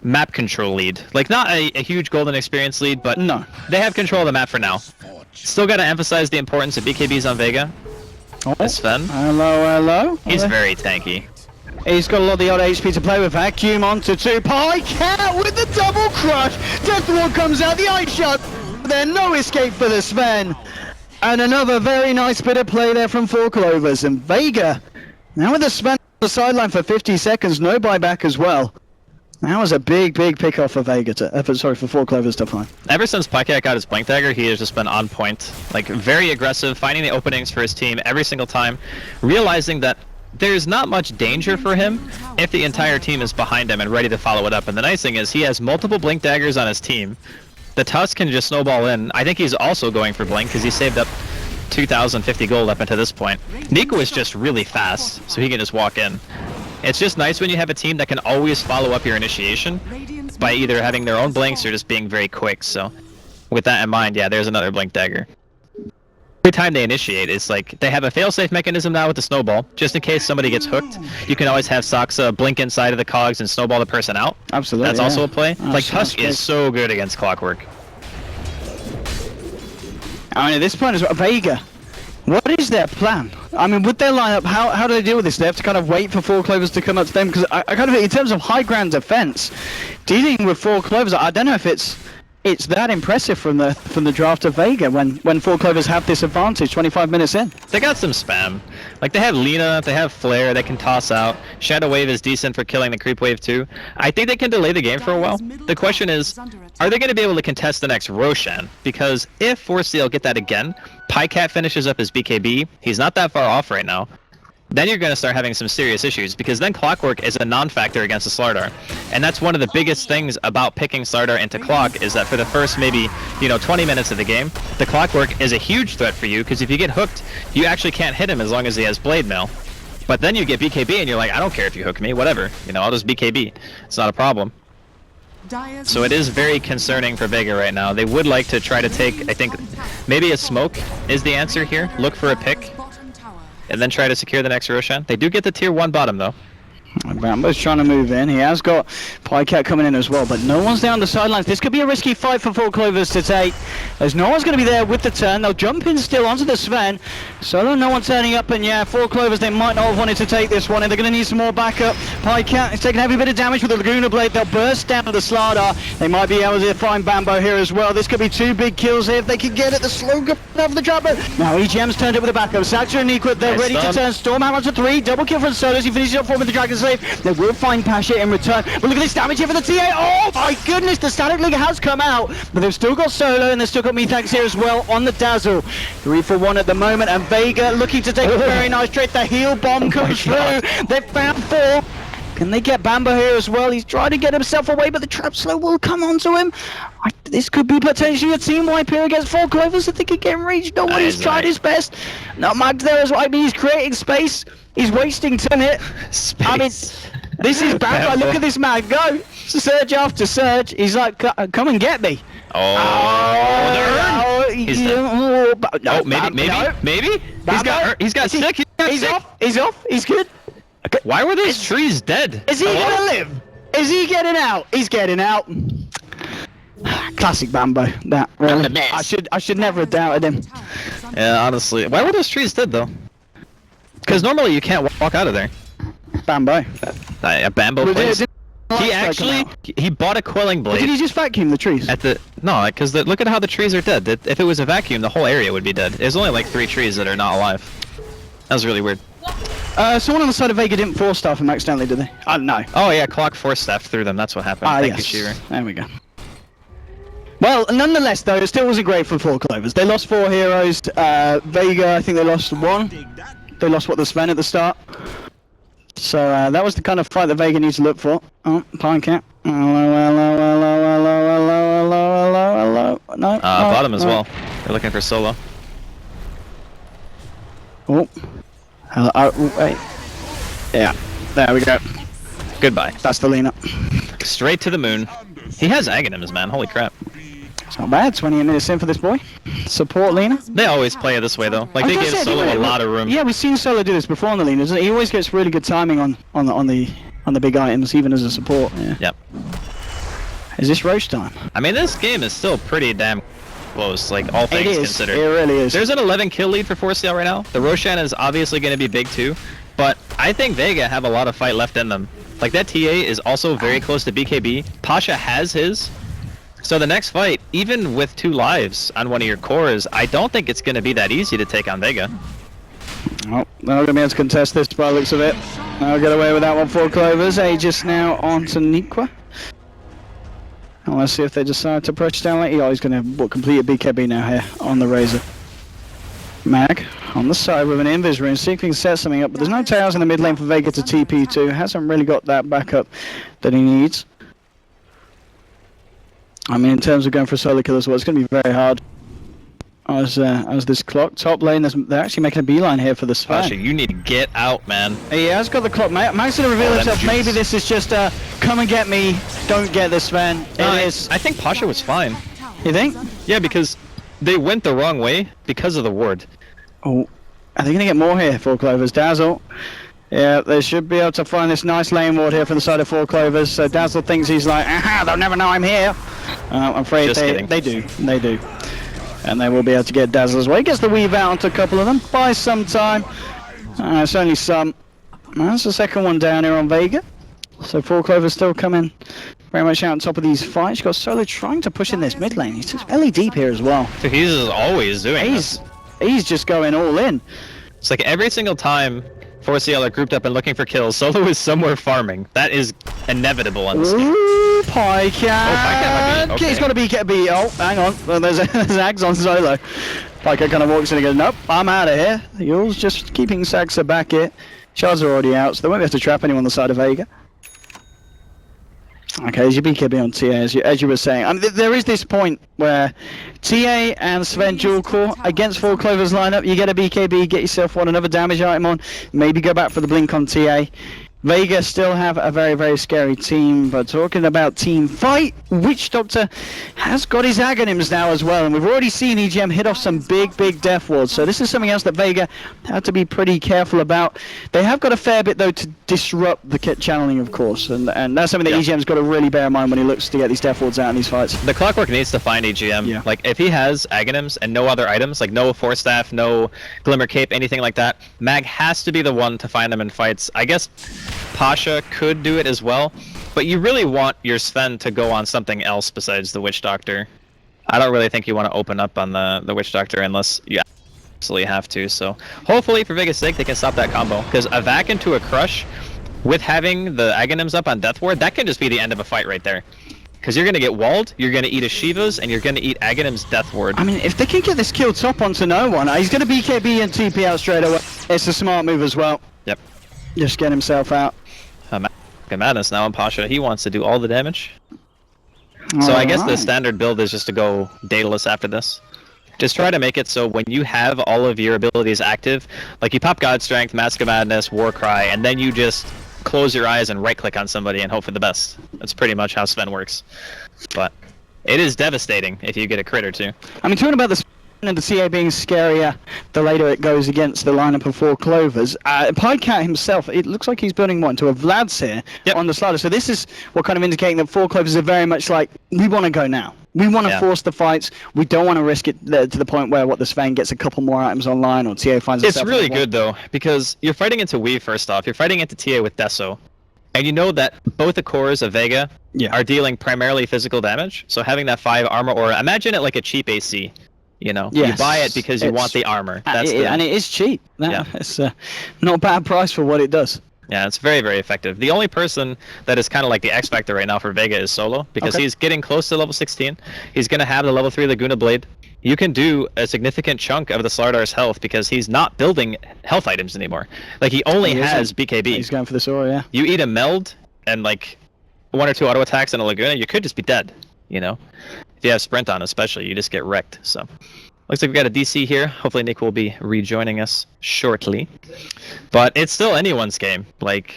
map control lead. Like, not a huge golden experience lead, but no, they have control of the map for now. Still got to emphasize the importance of BKBs on Vega. Oh, Sven. Hello. He's very tanky. He's got a lot of the odd HP to play with. Vacuum onto 2. Pike out with the double crush. Deathward comes out, the ice shot. There, no escape for the Sven. And another very nice bit of play there from 4 Clovers. And Vega, now with the Sven on the sideline for 50 seconds, no buyback as well. That was a big pick off for Vega for 4 Clovers to find. Ever since Pycat got his Blink Dagger, he has just been on point. Like, very aggressive, finding the openings for his team every single time, realizing that there's not much danger for him if the entire team is behind him and ready to follow it up. And the nice thing is he has multiple Blink Daggers on his team. The Tusk can just snowball in. I think he's also going for Blink because he saved up 2,050 gold up until this point. Niqua is just really fast, so he can just walk in. It's just nice when you have a team that can always follow up your initiation by either having their own blinks or just being very quick. So with that in mind, yeah, there's another Blink Dagger. Every time they initiate, it's like they have a failsafe mechanism now with the snowball. Just in case somebody gets hooked, you can always have Saxa blink inside of the cogs and snowball the person out. Absolutely. That's also a play. Oh, like, Tusk is so good against Clockwork. I mean, at this point as well, Vega, what is their plan? I mean, with their lineup, how do they deal with this? They have to kind of wait for 4 Clovers to come up to them, because I kind of, in terms of high ground defense, dealing with 4 Clovers, I don't know if it's that impressive from the draft of Vega when 4 Clovers have this advantage 25 minutes in. They got some spam. Like, they have Lina, they have Flare, they can toss out. Shadow Wave is decent for killing the Creep Wave too. I think they can delay the game for a while. The question is, are they going to be able to contest the next Roshan? Because if 4C&L get that again, Pycat finishes up his BKB, he's not that far off right now. Then you're going to start having some serious issues, because then Clockwork is a non-factor against the Slardar. And that's one of the biggest things about picking Slardar into Clock, is that for the first maybe, 20 minutes of the game, the Clockwork is a huge threat for you, because if you get hooked, you actually can't hit him as long as he has Blade Mail. But then you get BKB and you're like, I don't care if you hook me, whatever. I'll just BKB. It's not a problem. So it is very concerning for Vega right now. They would like to try to take, I think, maybe a smoke is the answer here. Look for a pick. And then try to secure the next Roshan. They do get the tier 1 bottom though. Bambo's trying to move in. He has got Pycat coming in as well, but no one's down the sidelines. This could be a risky fight for 4Clovers to take, as no one's going to be there with the turn. They'll jump in still onto the Sven. Solo, no one turning up, and yeah, 4Clovers, they might not have wanted to take this one, and they're going to need some more backup. Pycat is taking every bit of damage with the Laguna Blade. They'll burst down to the Slardar. They might be able to find Bambo here as well. This could be 2 big kills here if they can get it. The slow go over the dropper. Now EGM's turned it with a backup. Saxer and Equid, they're ready to turn. Stormhammer to 3. Double kill from Solo as he finishes up 4 with the Dragon Slave. They will find Pasha in return. But look at this damage here for the TA. Oh my goodness, the Static League has come out. But they've still got Solo and they've still got Methax here as well on the Dazzle. 3 for 1 at the moment, and Vega looking to take a very nice trade. The heal bomb comes through. They've found 4. Can they get Bambo here as well? He's trying to get himself away, but the trap slow will come onto him. This could be potentially a team wipe here against 4Clovers if they could get him reached. No one has tried his best. Not Mag there as well. I mean, he's creating space. He's wasting turn hit. Space. I mean, this is bad. Look at this man go. Surge after surge. He's like, come and get me. He's dead. Maybe. He's got sick. He's off. He's good. Okay. Why were those trees dead? Is he gonna live? Is he getting out? He's getting out. Classic Bambo. That really. I should never have doubted him. Yeah, honestly. Why were those trees dead though? Because normally you can't walk out of there. Bambo. A Bambo place. He bought a quelling blade. Did he just vacuum the trees? No, because look at how the trees are dead. If it was a vacuum, the whole area would be dead. There's only like 3 trees that are not alive. That was really weird. Someone on the side of Vega didn't force staff him accidentally, did they? I don't know. Oh yeah, Clock force staff through them. That's what happened. Thank you, Shiver. There we go. Well, nonetheless, though, it still wasn't great for 4Clovers. They lost 4 heroes. Vega, I think they lost 1. They lost the Sven at the start. So that was the kind of fight that Vega needs to look for. Oh, Pinecat. Hello. No. Bottom as well. They're looking for Solo. Oh. Wait. Yeah. There we go. Goodbye. That's the lean up. Straight to the moon. He has Aghanims, man. Holy crap. It's not bad. 28 minutes in for this boy. Support Lena. They always play it this way though. Like they give Solo a lot of room. Yeah, we've seen Solo do this before on the Lena. He always gets really good timing on the big items, even as a support. Yeah. Yep. Is this Roche time? I mean, this game is still pretty damn close, like all things considered. It really is. There's an 11 kill lead for 4C&L right now. The Roshan is obviously going to be big too, but I think Vega have a lot of fight left in them. Like that TA is also very close to BKB. Pasha has his. So the next fight, even with 2 lives on one of your cores, I don't think it's going to be that easy to take on Vega. Oh, they're not going to be able to contest this by the looks of it. I'll get away with that one for Clovers. Aegis now on to Nikwa. And let's see if they decide to push down late. Oh, he's going to complete a BKB now here on the Razor. Mag on the side with an Invis rune, see if he can set something up, but there's no tails in the mid lane for Vega to TP to. Hasn't really got that backup that he needs. I mean, in terms of going for a solo kill as well, it's going to be very hard. As this clock top lane, they're actually making a beeline here for the Sven. Pasha, you need to get out, man. He has got the clock. Mag's going to reveal himself. Maybe this is just come and get me, don't get the Sven. It is. I think Pasha was fine. You think? Yeah, because they went the wrong way because of the ward. Oh, are they going to get more here for Clovers? Dazzle. Yeah, they should be able to find this nice lane ward here from the side of 4Clovers. So Dazzle thinks he's like, aha, they'll never know I'm here. I'm afraid they do. And they will be able to get Dazzle as well. He gets the weave out onto a couple of them. Buys some time. It's only some. That's the second one down here on Vega. So 4Clovers still coming very much out on top of these fights. You've got Solo trying to push in this mid lane. He's just belly deep here as well. So he's always doing this. He's just going all in. It's like every single time 4C&L are grouped up and looking for kills, Solo is somewhere farming. That is inevitable on this game. Ooh, Pycat! Oh, Pycat might be, okay. He's got to be. Oh, hang on. Well, there's Zags on Solo. Pycat kind of walks in and goes, nope, I'm out of here. Yule's just keeping Saxa back here. Shards are already out, so they won't be able to trap anyone on the side of Vega. Okay, as your BKB on TA, as you were saying. I mean, there is this point where TA and Sven dual core against 4Clovers lineup. You get a BKB, get yourself another damage item on, maybe go back for the blink on TA. Vega still have a very, very scary team, but talking about team fight, Witch Doctor has got his Aghanims now as well, and we've already seen EGM hit off some big, big death wards, so this is something else that Vega have to be pretty careful about. They have got a fair bit, though, to disrupt the kit channeling, of course, and that's something that EGM's got to really bear in mind when he looks to get these death wards out in these fights. The Clockwork needs to find EGM. Yeah. Like, if he has Aghanims and no other items, like no Force Staff, no Glimmer Cape, anything like that, Mag has to be the one to find them in fights. I guess Pasha could do it as well, but you really want your Sven to go on something else besides the Witch Doctor. I don't really think you want to open up on the Witch Doctor unless you absolutely have to, so hopefully for Vega's sake they can stop that combo, because a Vac into a Crush with having the Aghanims up on Death Ward, that can just be the end of a fight right there. Because you're going to get walled, you're going to eat a Shiva's, and you're going to eat Aghanim's Death Ward. I mean, if they can get this kill top onto no one, he's going to BKB and TP out straight away. It's a smart move as well. Yep. Just get himself out. Madness now on Pasha. He wants to do all the damage. So I guess the standard build is just to go Daedalus after this. Just try to make it so when you have all of your abilities active, like you pop God Strength, Mask of Madness, Warcry, and then you just close your eyes and right-click on somebody and hope for the best. That's pretty much how Sven works. But it is devastating if you get a crit or two. I mean, talking about the and the CA being scarier the later it goes against the lineup of 4 Clovers. Pycat himself, it looks like he's building one to a Vlad's here on the slider. So this is what kind of indicating that 4 Clovers are very much like, we want to go now. We want to force the fights. We don't want to risk it to the point where the Sven gets a couple more items online or TA finds It's really good though, because you're fighting into Weave first off. You're fighting into TA with Deso. And you know that both the cores of Vega are dealing primarily physical damage. So having that 5 armor aura, imagine it like a cheap AC. You know, you buy it because you want the armor. That's and it is cheap. It's not a bad price for what it does. Yeah, it's very, very effective. The only person that is kind of like the X Factor right now for Vega is Solo, because he's getting close to level 16. He's going to have the level 3 Laguna Blade. You can do a significant chunk of the Slardar's health because he's not building health items anymore. Like, he only has BKB. He's going for the Sora, yeah. You eat a Meld and, like, 1 or 2 auto attacks in a Laguna, you could just be dead, you know? If you have Sprint on especially, you just get wrecked, so... Looks like we've got a DC here. Hopefully Nick will be rejoining us shortly. But it's still anyone's game. Like,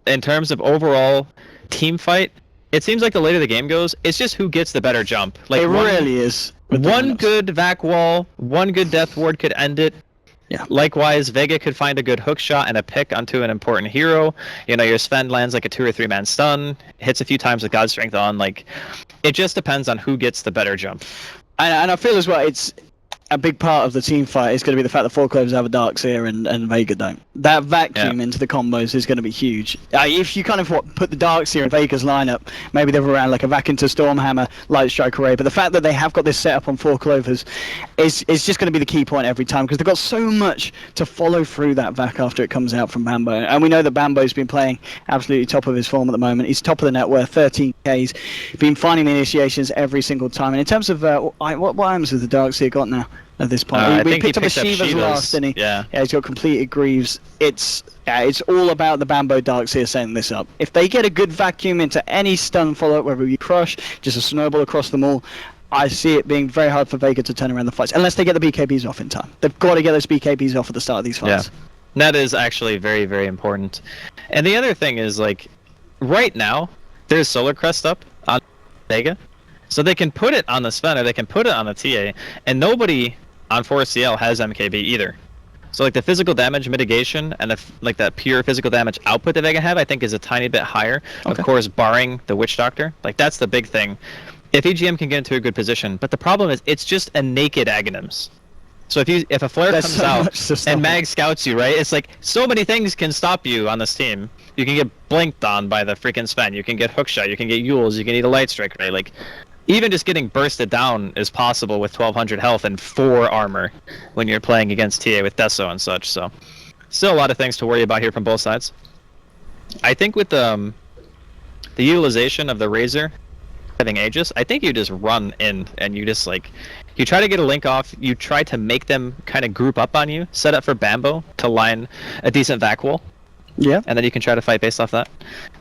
in terms of overall team fight, it seems like the later the game goes, it's just who gets the better jump. Like, it really is. One good Vac Wall, one good Death Ward could end it. Yeah. Likewise, Vega could find a good hook shot and a pick onto an important hero. You know, your Sven lands like a 2 or 3 man stun, hits a few times with God Strength on. Like, it just depends on who gets the better jump. And I feel as well, it's a big part of the team fight is going to be the fact that 4 Clovers have a Darkseer and Vega don't. That vacuum into the combos is going to be huge. If you kind of put the Darkseer in Vega's lineup, maybe they're around like a Vac into Stormhammer, Light Strike Array, but the fact that they have got this setup on 4 Clovers is just going to be the key point every time, because they've got so much to follow through that Vac after it comes out from Bambo. And we know that Bambo's been playing absolutely top of his form at the moment. He's top of the net worth, 13K. He's been finding the initiations every single time. And in terms of what items has the Darkseer got now? At this point, we picked up a Shiva's last, and he's got completed Greaves. It's all about the Bambo Darkseer setting this up. If they get a good vacuum into any stun follow-up, whether it be Crush, just a snowball across them all, I see it being very hard for Vega to turn around the fights, unless they get the BKBs off in time. They've got to get those BKBs off at the start of these fights. Yeah, that is actually very, very important. And the other thing is, like, right now, there's Solar Crest up on Vega, so they can put it on the Sven, or they can put it on the TA, and nobody on 4CL has MKB either. So like the physical damage mitigation and like that pure physical damage output that Vega have, I think is a tiny bit higher. Of course, barring the Witch Doctor. Like, that's the big thing. If EGM can get into a good position, but the problem is it's just a naked Aghanims. So if a flare comes out and Mag scouts you, right? It's like so many things can stop you on this team. You can get blinked on by the freaking Sven. You can get hookshot. You can get Yules. You can eat a Light Strike, right? Like, even just getting bursted down is possible with 1200 health and 4 armor when you're playing against TA with Deso and such, so still a lot of things to worry about here from both sides. I think with the utilization of the Razor having Aegis, I think you just run in and you just like, you try to get a link off, you try to make them kind of group up on you, set up for Bambo to line a decent Vac wall. Yeah. And then you can try to fight based off that.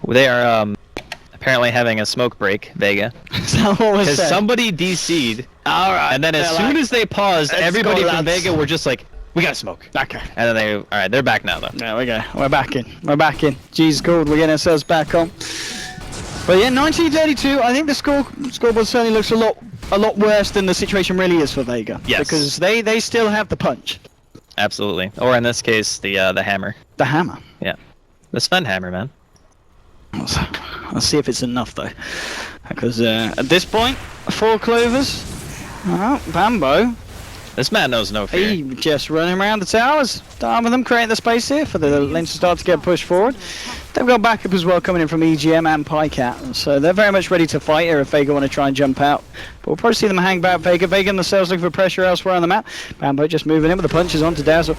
They are apparently having a smoke break, Vega. Because somebody DC'd. Alright. And then as soon as they paused, everybody from Vega were just like, we gotta smoke. Okay. And then alright, they're back now though. There we go. We're back in. We're back in. G's called. We're getting ourselves back on. But yeah, 1932. I think the scoreboard certainly looks a lot worse than the situation really is for Vega. Yes. Because they still have the punch. Absolutely. Or in this case, the hammer. The hammer. Yeah. The Sven hammer, man. I'll see if it's enough though. Because at this point, 4 Clovers. Oh, Bambo. This man knows no fear. He just running around the towers. Down with them, creating the space here for the lanes to start to get pushed forward. They've got backup as well coming in from EGM and Pycat, so they're very much ready to fight here if Vega want to try and jump out. But we'll probably see them hang back. Vega themselves looking for pressure elsewhere on the map. Bambo just moving in with the punches onto Dazzle.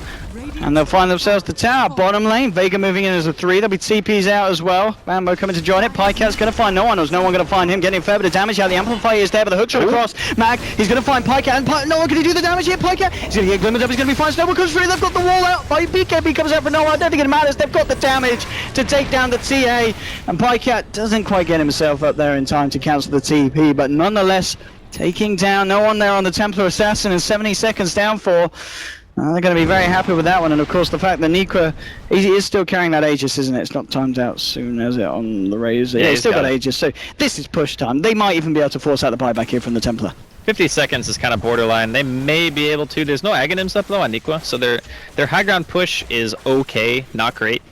And they'll find themselves the tower, bottom lane. Vega moving in as a 3. There'll be TPs out as well. Bambo coming to join it. Pycat's going to find no one. There's no one going to find him. Getting a fair bit of damage out. The amplifier is there, but the hook shot across. Mag, he's going to find Pycat. And no one can do the damage here. Pycat, he's going to get glimmered up. He's going to be fine. Snowball comes through. They've got the wall out. BKB comes out for no one. I don't think it matters. They've got the damage to take down the TA. And Pycat doesn't quite get himself up there in time to cancel the TP, but nonetheless, taking down no one there on the Templar Assassin and 70 seconds down for. They're going to be very happy with that one, and of course the fact that Nikwa he is still carrying that Aegis, isn't it? It's not timed out soon, is it, on the Razor? Yeah, he's still got Aegis, so this is push time. They might even be able to force out the buyback here from the Templar. 50 seconds is kind of borderline. They may be able to. There's no Aghanims up though on Nikwa, so their high ground push is okay, not great.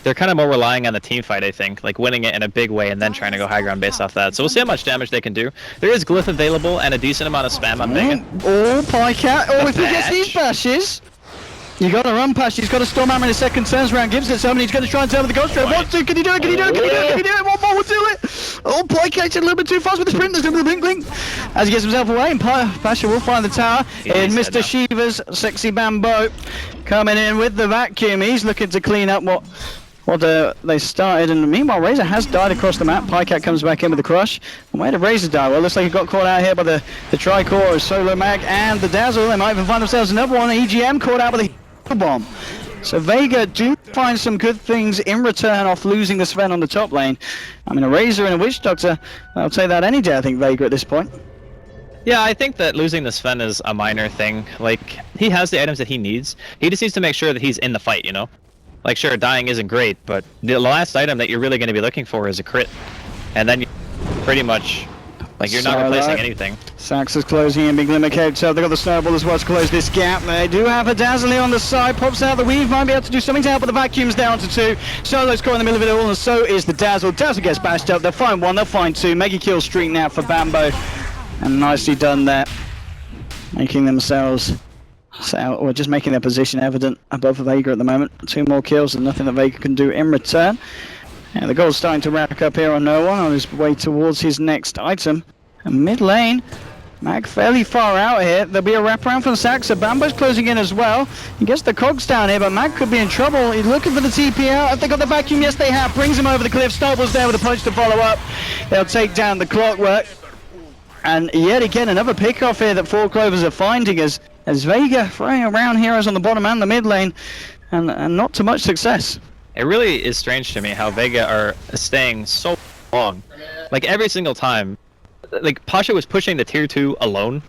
They're kind of more relying on the team fight, I think, like winning it in a big way and then trying to go high ground based off that. So we'll see how much damage they can do. There is Glyph available and a decent amount of spam on Vega. Oh, Pycat. Oh, if he gets these bashes, you got to run past. He's got a Storm Hammer in his second turns round. Gives it somebody. He's going to try and turn with the Ghost Trade. 1, 2. Can he do it? Can he do it? Can he do it? Can he do it? One more will do it. Oh, Pycat's a little bit too fast with the sprint. There's going to be the blink. As he gets himself away, and Pasha will find the tower. And Mr. Shiva's sexy Bambo coming in with the vacuum. He's looking to clean up what they started, and meanwhile Razor has died across the map. Pycat comes back in with the crush. And where did Razor die? Well, looks like he got caught out here by the Tricore, Solo Mag, and the Dazzle. They might even find themselves another one. EGM caught out with the bomb. So Vega do find some good things in return off losing the Sven on the top lane. I mean, a Razor and a Witch Doctor, I'll take that any day, I think, Vega at this point. Yeah, I think that losing the Sven is a minor thing. Like, he has the items that he needs. He just needs to make sure that he's in the fight, you know? Like, sure, dying isn't great, but the last item that you're really going to be looking for is a crit. And then you pretty much, like, you're not replacing anything. Sax is closing in, Big Limit Cave, so they've got the Snowball as well to close this gap. They do have a Dazzle on the side, pops out the Weave, might be able to do something to help, but the Vacuum's down to 2. Solo's caught in the middle of it all, and so is the Dazzle. Dazzle gets bashed up, they'll find 1, they'll find 2. Mega kill streak now for Bambo. And nicely done there. Making themselves... or just making their position evident above Vega at the moment. 2 more kills and nothing that Vega can do in return. And the goal's starting to rack up here on no one on his way towards his next item. And mid lane, Mag fairly far out here. There'll be a wraparound from Saxa. Bambo's closing in as well. He gets the cogs down here, but Mag could be in trouble. He's looking for the TP out. Have they got the vacuum? Yes, they have. Brings him over the cliff. Snowball's there with a punch to follow up. They'll take down the Clockwork. And yet again, another pick-off here that 4 Clovers are finding as Vega throwing around heroes on the bottom and the mid lane, and not to much success. It really is strange to me how Vega are staying so long. Like, every single time, like, Pasha was pushing the tier 2 alone.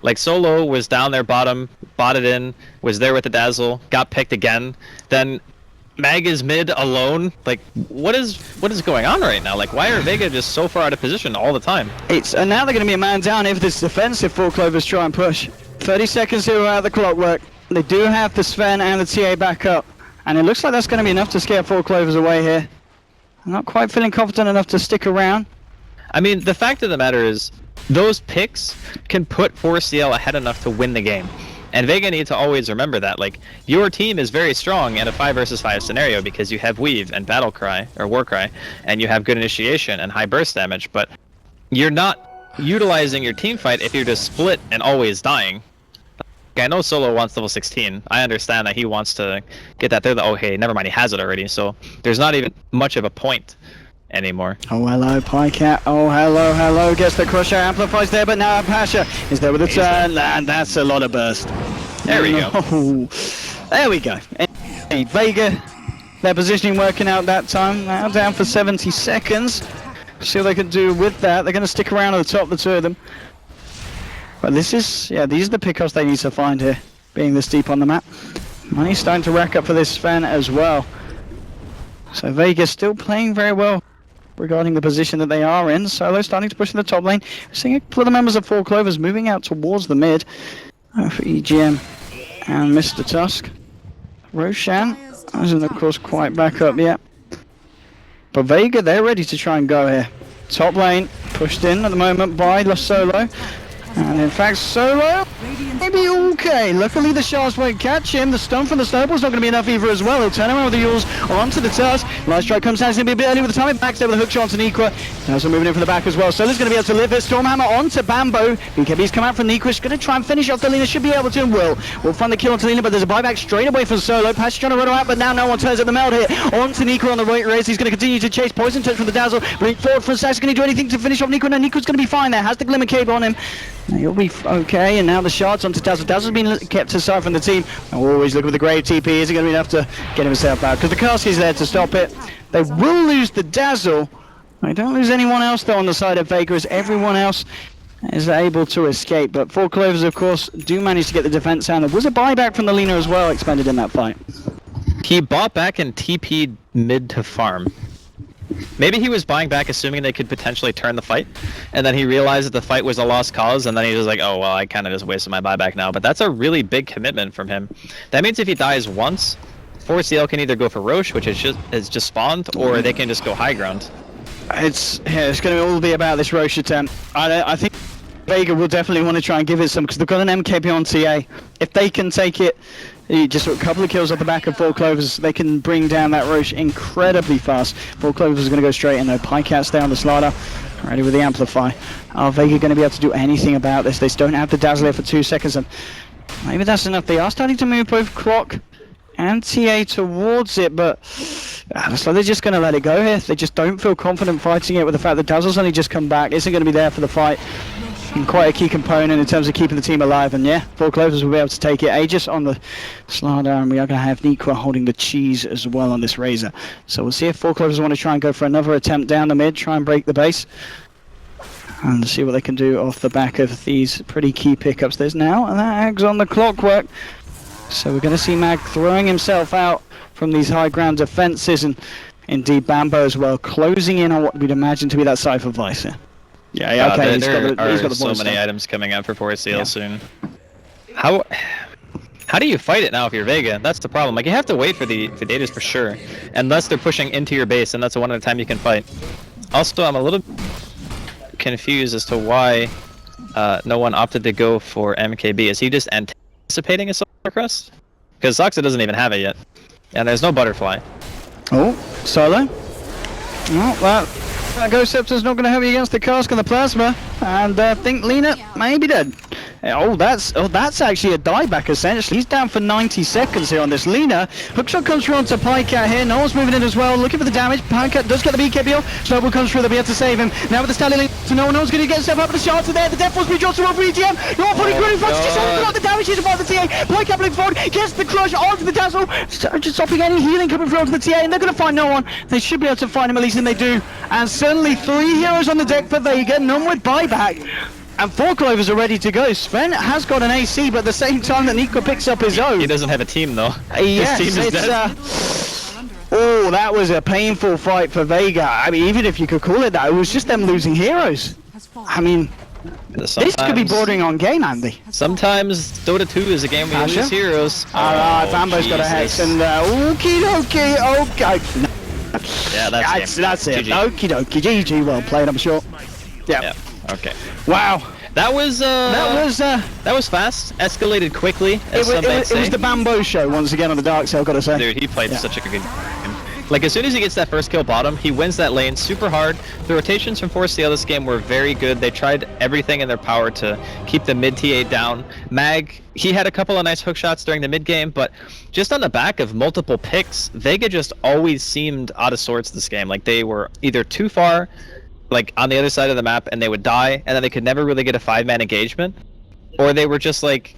Like, Solo was down there bottom, botted in, was there with the Dazzle, got picked again. Then Mag is mid alone. Like, what is going on right now? Like, why are Vega just so far out of position all the time? And now they're going to be a man down if this defensive 4 Clovers try and push. 30 seconds here out of the Clockwork. They do have the Sven and the TA back up, and it looks like that's going to be enough to scare 4 Clovers away here. I'm not quite feeling confident enough to stick around. I mean, the fact of the matter is, those picks can put 4CL ahead enough to win the game. And Vega need to always remember that, like, your team is very strong in a 5 versus 5 scenario because you have Weave and Battle Cry, or War Cry, and you have good initiation and high burst damage, but you're not utilizing your team fight if you're just split and always dying. Like, I know Solo wants level 16. I understand that he wants to get that there. Oh, hey, never mind, he has it already, so there's not even much of a point anymore. Oh, hello, Pycat. Oh, hello. Gets the crusher, amplifies there, but now Pasha is there with a turn, and that's a lot of burst. There we go. There we go. Hey, Vega, their positioning working out that time. Now down for 70 seconds. See what they can do with that. They're going to stick around at the top, the 2 of them. But this is, yeah, these are the pickups they need to find here. being this deep on the map. Money's starting to rack up for this Sven as well. So Vega still playing very well regarding the position that they are in. Solo starting to push in the top lane. We're seeing a couple of the members of 4Clovers moving out towards the mid for EGM and Mr. Tusk. Roshan isn't of course quite back up yet. But Vega, they're ready to try and go here. Top lane pushed in at the moment by the Solo. And in fact, Solo maybe okay. Luckily, the shards won't catch him. The stun from the snowball's not going to be enough either as well. He'll turn around with the Yules onto the Tusk. Light Strike comes down. It's going to be a bit early with the timing. Backs there with a hook shot onto Nikwa. Also moving in from the back as well. Solo's going to be able to live it. Stormhammer onto Bambo. BKB's come out from Nikwa. He's going to try and finish off the Lina. Should be able to and will. We'll find the kill onto Lina, but there's a buyback straight away from Solo. Patch trying to run her out, but now no one turns at the meld here. Onto Nikwa on the right race. He's going to continue to chase. Poison touch from the Dazzle. Blink forward from Sax. Can he do anything to finish off Nikwa? No, Nikwa's going to be fine there. Has the Glimmer Cape on him. He'll be okay, and now the shards onto Dazzle. Dazzle's been kept aside from the team. And we'll always look with the Grave TP. Is he going to be enough to get himself out? Because the cask is there to stop it. They will lose the Dazzle. They don't lose anyone else though on the side of Vega, as everyone else is able to escape. But 4Clovers, of course, do manage to get the defense down. There was a buyback from the Lina as well, expended in that fight. He bought back and TP'd mid to farm. Maybe he was buying back assuming they could potentially turn the fight, and then he realized that the fight was a lost cause, and then he was like, oh, well, I kind of just wasted my buyback now. But that's a really big commitment from him. That means if he dies once, 4CL can either go for Roche, which is just spawned, or they can just go high ground. It's going to all be about this Roche attempt. I think Vega will definitely want to try and give it some, because they've got an MKP on TA. If they can take it, just a couple of kills at the back of 4Clovers, they can bring down that Roche incredibly fast. 4Clovers is going to go straight in though. Pycat's there on the slider, ready with the Amplify. Are Vega going to be able to do anything about this? They don't have the Dazzle here for 2 seconds, and maybe that's enough. They are starting to move both Clock and TA towards it, but looks like they're just going to let it go here. They just don't feel confident fighting it with the fact that Dazzle's only just come back, isn't going to be there for the fight. And quite a key component in terms of keeping the team alive, and yeah, 4Clovers will be able to take it. Aegis on the slider, and we are going to have Nikwa holding the cheese as well on this Razor. So we'll see if 4Clovers want to try and go for another attempt down the mid, try and break the base, and see what they can do off the back of these pretty key pickups. There's now, and that Ag's on the clockwork. So we're going to see Mag throwing himself out from these high ground defenses, and indeed Bambo as well, closing in on what we'd imagine to be that Cypher Vice here. Yeah, okay, there are so many items coming out for 4CL soon. How do you fight it now if you're Vega? That's the problem. Like, you have to wait for the Aegis for sure, unless they're pushing into your base, and that's the one at a time you can fight. Also, I'm a little confused as to why no one opted to go for MKB. Is he just anticipating a Solar Crest? Because Soxa doesn't even have it yet, and there's no Butterfly. Oh, Solo. Oh, well, Ghost Scepter's not going to help you against the Cask and the Plasma, and I think Lina may be dead. Oh, that's actually a dieback essentially. He's down for 90 seconds here on this Lina. Hookshot comes through onto Pycat here. No one's moving in as well, looking for the damage. Pycat does get the BKB off. Snowball comes through, they'll be able to save him. Now with the Stallion Link, so no one's going to get himself up, but the shards are there. The Death Force be dropped over EGM. You're fully running front, just got the damage here above the TA. Pycat moving forward, gets the crush onto the Dazzle, just stopping any healing coming through onto the TA, and they're going to find no one. They should be able to find him, at least, and they do. And suddenly 3 heroes on the deck for Vega, none with buyback. And 4Clovers are ready to go. Sven has got an AC, but at the same time that Nikwa picks up his own. He doesn't have a team though. Yes, his team is dead. Oh, that was a painful fight for Vega. I mean, even if you could call it that, it was just them losing heroes. I mean, this could be bordering on game, Andy. Sometimes Dota 2 is a game where you lose heroes. Alright, Bambo's got a hex, and okie dokie, okay. No. Yeah, that's it. Okie dokie, GG, well played, I'm sure. Yeah. Okay. Wow. That was fast. Escalated quickly. It was the Bambo show once again on the dark side, I've got to say. Dude, he played such a good game. Like, as soon as he gets that first kill bottom, he wins that lane super hard. The rotations from 4CL this game were very good. They tried everything in their power to keep the mid TA down. Mag, he had a couple of nice hook shots during the mid game, but just on the back of multiple picks, Vega just always seemed out of sorts this game. Like, they were either too far, like on the other side of the map, and they would die, and then they could never really get a 5-man engagement, or they were just like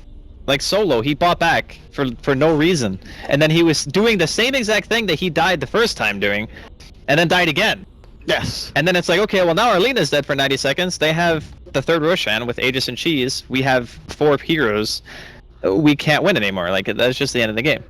Solo. He bought back for no reason, and then he was doing the same exact thing that he died the first time doing, and then died again. Yes. And then it's like, okay, well now Arlena's dead for 90 seconds. They have the third Roshan with Aegis and Cheese. We have 4 heroes. we can't win anymore. Like, that's just the end of the game.